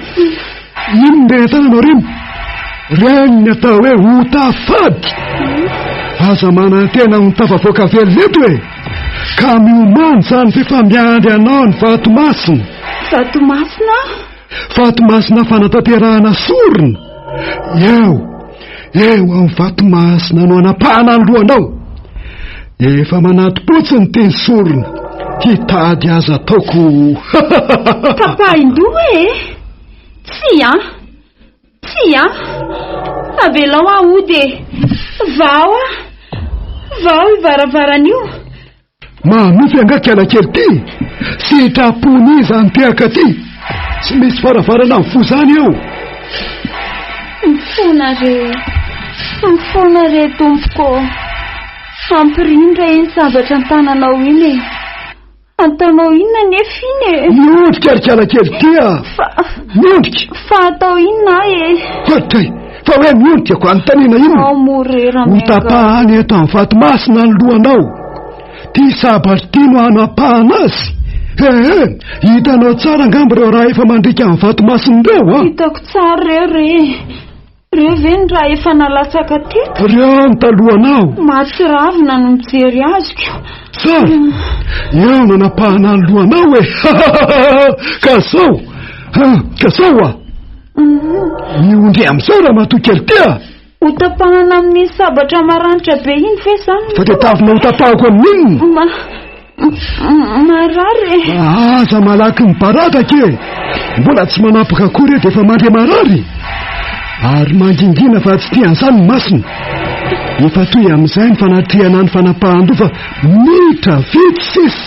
Speaker 5: ino nde tananao reny regny atao hoe hotafady aza manantena ny tafavoaka velleto ka miomany zany fefambiandry anao ny vatomasina fanatanterahana sorona eo amin'ny vatomasina no anapahana ny lohanao efa manaty-potsiny teny sorona hitady aza ataoko
Speaker 4: tapahindo tsy avelao aody vao ivaravaran'io
Speaker 5: manofy angaky alakely ty sy trapony izany teaka ty tsy misy varavarana mifo zany eo
Speaker 4: mifona re tompoko ampirindra eny zavatra an-tananao iny ataonao inona nefa iny
Speaker 5: miondrika arikalakely tya miondrika
Speaker 4: fa atao inona
Speaker 5: hatray fa hoe miondrikako anontaniana ino hotapahany eto amin'ny vatomasina ny lohanao ty sabatra ty no anapahana azy hitanao tsara angambo reo raha efa mandrika amin'ny vatomasiny reo
Speaker 4: hitako tsara reo ve ny raha efa nalatsaka teto
Speaker 5: reo ny talohanao
Speaker 4: matsiravina no mijery azoko
Speaker 5: tsara eo nanapahana ny lohanao kasao miondry amin'izao raha matokely tea
Speaker 4: hotapahana amin'ny sabatra maranitra be iny ve zany
Speaker 5: fa te tavina hotapahako amin'inony
Speaker 4: marary
Speaker 5: aza malaky mibaratake mbola tsy manapaka akory dia efa mandre marary ary mandingina fa tsy tian'izany masina efa toy amin'izay ny fanatriana ny fanapahan-do fa mitra vitsy sisy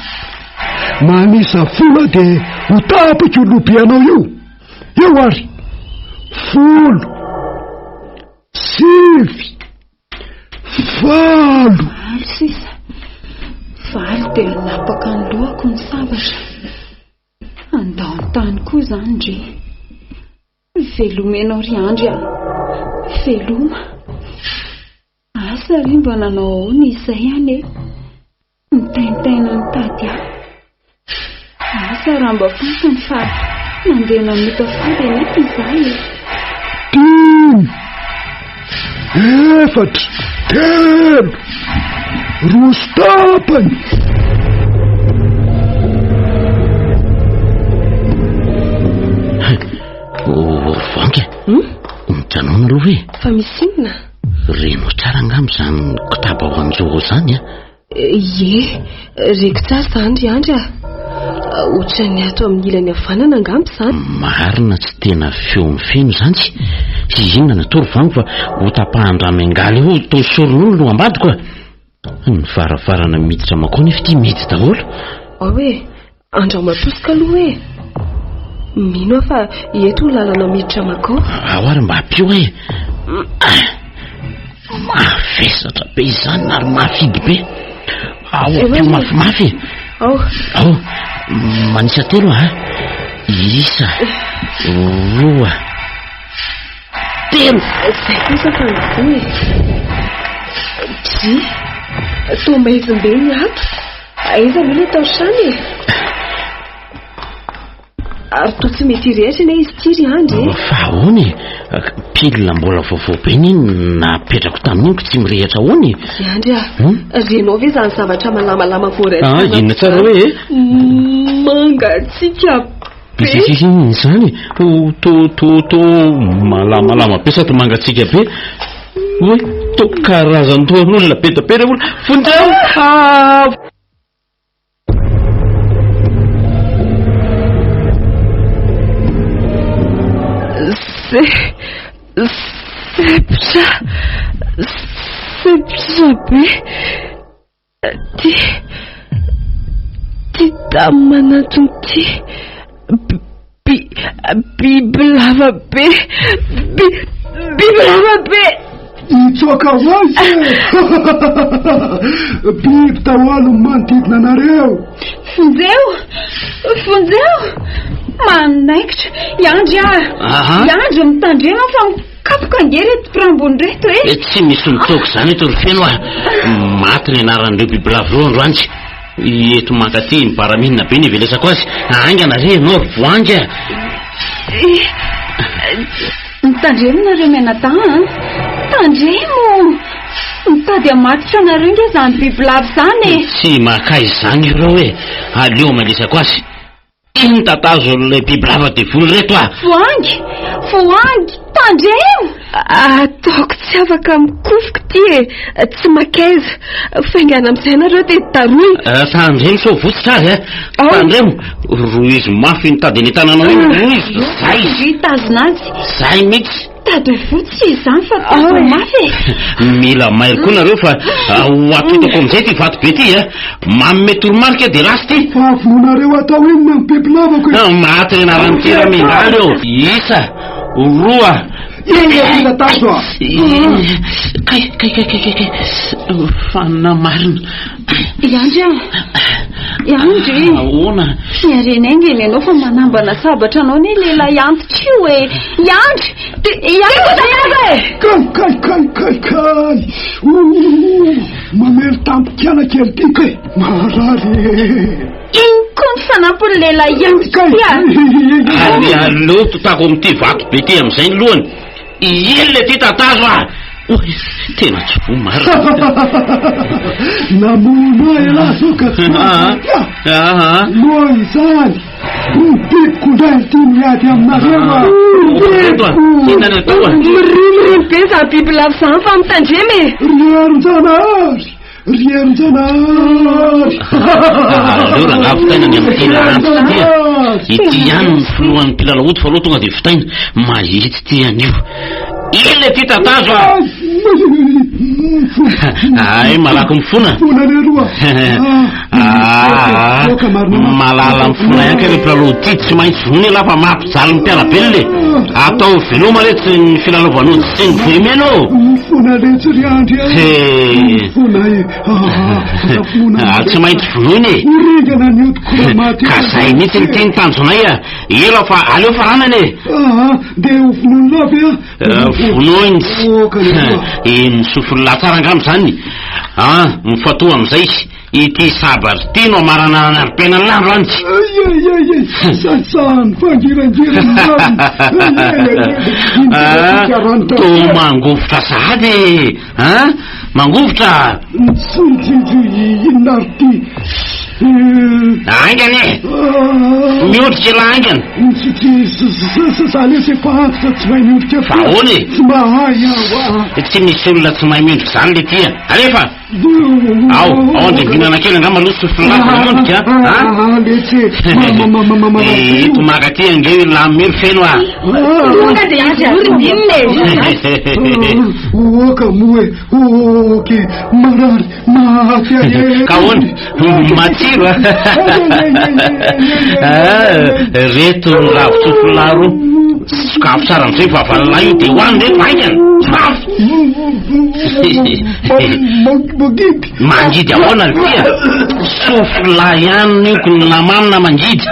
Speaker 5: manisa folo dia ho tapaka io lobianao eo ary 10 9 8
Speaker 4: sisa valy dia anapaka ny lohako ny sabatra andao an-tany koa zany ndre velomenao ry andry veloma asa ry mba nanao ahoana izay any mitaintaina ny tady asa raha mba fantany fa nandeha namita fady anety izay
Speaker 5: 10 4 3 roso tapany
Speaker 3: vanky mijanona aloha hoe
Speaker 2: fa misy inona
Speaker 3: reno tsara angamy zany kitaba ho an'izao zany
Speaker 2: reko tsara zany ry andry ohatrany ato amin'ny ilany havanana angamby zany
Speaker 3: marina tsy tena feo mifeno zany tsy izy inona natoro vango fa hotapahan-drano engaly eo tao soron'olo no ambadiko ny varavarana miditra makao nefa ty mety daholo
Speaker 2: hoe andrao matosika aloha mino fa eto lalana miditra makao
Speaker 3: ao ary mba apio mafesatra be izany ary mafidy be ao apio mafimafy ao manisa telo isa 2 3
Speaker 2: zay kosa fa ny tsy to maizim-be ny ato aiza mila tao sany ary to tsy mety rehetra na izy tiry andry
Speaker 3: fa hony pilina mbola vaovao be ny napetrako tamin'iny ko tsy mirehatra hony
Speaker 2: andry renao ve zany zavatra malamalama
Speaker 3: inona tsara hoe
Speaker 2: mangatsika
Speaker 3: zany to malamalama be sa to mangatsika be hoe to karazany toan'olona betapera ola fonjeo
Speaker 2: Sepitra be ty tamin'manatony ty biby lava be biby lava be
Speaker 5: itsoaka hoazy biby tahoalo manodidina anareo
Speaker 4: fonjeo manaikitra iandry iandry mitandrena fa mikapoka angereto mpirambony reto
Speaker 3: tsy misy mitoko zany eto ry feno maty ny anaran'ireo biby lava reo androantsy eto makaty miparaminina be ny velesako azy aingana re anao ry voangy
Speaker 4: mitandremonareo mianatana tandremo mitady amatitra anareo nge zany biby lava zany
Speaker 3: tsy makay zany ireo hoe aleo malesako azy iny tatazo le biby lava de volo reto
Speaker 4: voangy tandremo
Speaker 2: ataoko tsy afaka mikofoka ty tsy makaiza faingana am'izay nareo de daroy
Speaker 3: tandremo so votsitra azy tandremo ro izy mafy nitady ny tananao iny ro izy zay
Speaker 4: tazinazy
Speaker 3: zay mihitsy
Speaker 4: tady votsy izany fa tazo mafy
Speaker 3: mila mairy koa nareo fa atotako am'izay ty vato be ty manome toromarika de lasy ty
Speaker 5: fahavonareo atao iny na biby lavako
Speaker 3: maty ny anaran'tira mindany eo isa roa
Speaker 5: tazo
Speaker 3: kay fanina marina
Speaker 4: iandry
Speaker 3: ahoana
Speaker 4: miarenaingeny anao fa manambana sabatra anao ny lehilahy antitra io iandry
Speaker 5: kay mamely tampikiana kely ty kay marary
Speaker 4: iny koa ny fanampony lehilahy antitra
Speaker 3: ary aleo totako am'ty vato be ty am'izay ny lohany iny le ty tatazo tena tsy vo maro
Speaker 5: namona ela soka loa izany mibiko ndray ty miady aminareo
Speaker 2: mirimirimy be za biby lava zany fa mitandremy
Speaker 5: rieronjanary
Speaker 3: aleo raha fitainany am'ty lahantsy tya ity ihany ny filohan'ny mpilalahody fa aloha tonga de fitaina mahity ty anio ile ty tatazo ay malaky mifona malala mifona ihany ka le mpilalao ty tsy maintsy vony lafa mampijaly mpialabely le atao veloma retsy ny filalaovanao tsy ny voemena tsy maintsy vonoiny ka zay mihitsy ny teny tanjonay ela fa aleo faranany vonoiny misofony latsara angamy zany mifatoa am'izay ity sabary ty no amarana anaripena ny laro anytsy to mangovotra sady mangovotra aingany miodrika la aingany fa ony tsy misy olona tsy mahay miondrika zany le tia alefa ao andrivinana kely angama aloha sofolaamiondrika eto maka ty angeo la mery feno ka ony matsiro reto ravitsofolaro sakafo tsara am'izay fahavalala io de hoany reto aingany mangidy ahoana ny tia sofola ihany ioko ny lamamina mangidy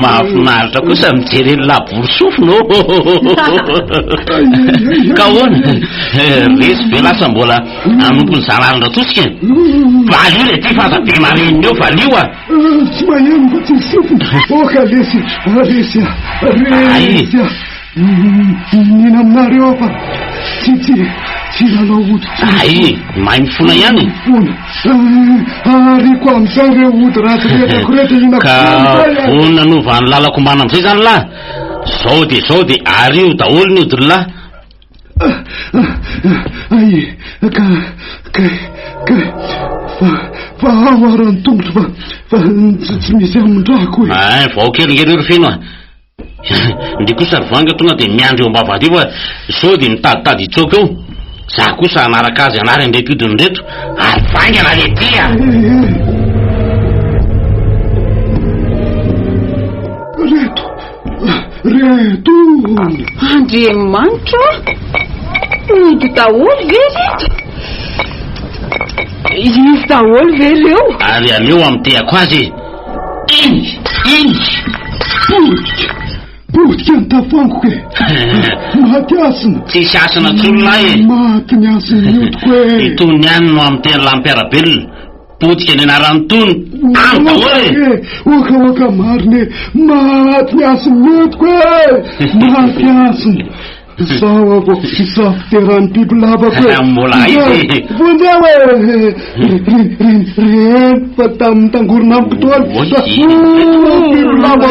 Speaker 3: mahafinaritra kosa mijery labory sofona ka hoana resy be lasa mbola anompony zalalina tosika valy io le ty fa aza be mareniny eo valio
Speaker 5: tsy maheno fa tsy sofona oka lesy nina aminareo fa tsy lalao ody
Speaker 3: ay mahay mifona ihany
Speaker 5: ariko am'izay reo ody ratyretako rety
Speaker 3: ka vonina nova ny lalako mana am'izay zany lahy zao de ario daholo ny ody ry lahy fa aoarany tongotro fa tsy misy amindrako vao kelingery ry feno Ndry kosa ry vanga tonga dia miandry eo ambavady io sao dia mitaditady itsoka eo. Za kosa anaraka azy anary andraikidiny reto ary vangana le tia.
Speaker 5: Reto
Speaker 4: Andriamanitra mody daholo ve reto? Izy daholo ve reo?
Speaker 3: Ary aleo amin'ny teako azy. Iny
Speaker 5: Potika ny tafangoko e. Maty asina.
Speaker 3: Tsisy asina tsololahy e.
Speaker 5: Maty ny asina miodiko e.
Speaker 3: Itony ihany no amin'ny teny lampiarabelona. Potika ny anarany tony. Any daholo e.
Speaker 5: Oka marina e. Maty ny asina miodiko e. Maty asina. Sao avao isafiteran'ny biby lavako e.
Speaker 3: Mbola izy.
Speaker 5: Vonjeo e. Ren fa tamin'ny tangorona amin'ny mpitoly. Biby lavako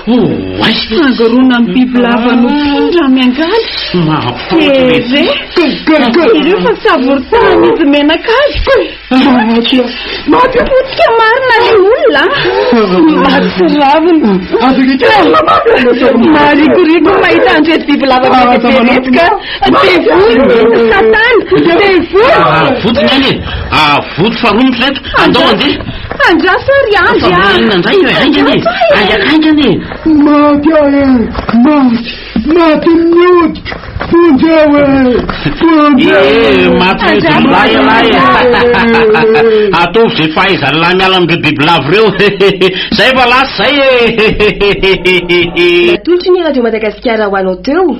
Speaker 4: Angorona amin'ny biby lava no findra miangaly. Ireo fa savoritana izy menaka azy. Maty potika marina le olona. Maty raviny. Marikoriko mahita andreto biby lava beretika. Devolo satana. Devolo.
Speaker 3: Fotsiny any e. Voto faromotra reto. Andao andeha.
Speaker 4: Andraso ry andry.
Speaker 3: Nandray io aingany. Aingany.
Speaker 5: Maty ahe. Maty miodika. Vonjeo e.
Speaker 3: Maty miodika lahy. Ataovy zay fahaizany lahy miala amin'ireo biby lavo reo. Zay fa lasa zay e.
Speaker 2: Natolotry ny radio Madagasikara ho anao teo.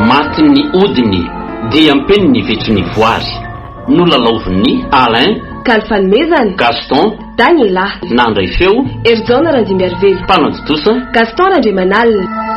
Speaker 1: Maty ny odiny dia ampeny ny vetsony voary. Nolalaovin'ny Alain,
Speaker 2: Kalfanomezana,
Speaker 1: Gaston,
Speaker 2: Daniela,
Speaker 1: nandray feo,
Speaker 2: Erzona Randimbiarivelo,
Speaker 1: mpanaditosa,
Speaker 2: Gaston Randriamanalina.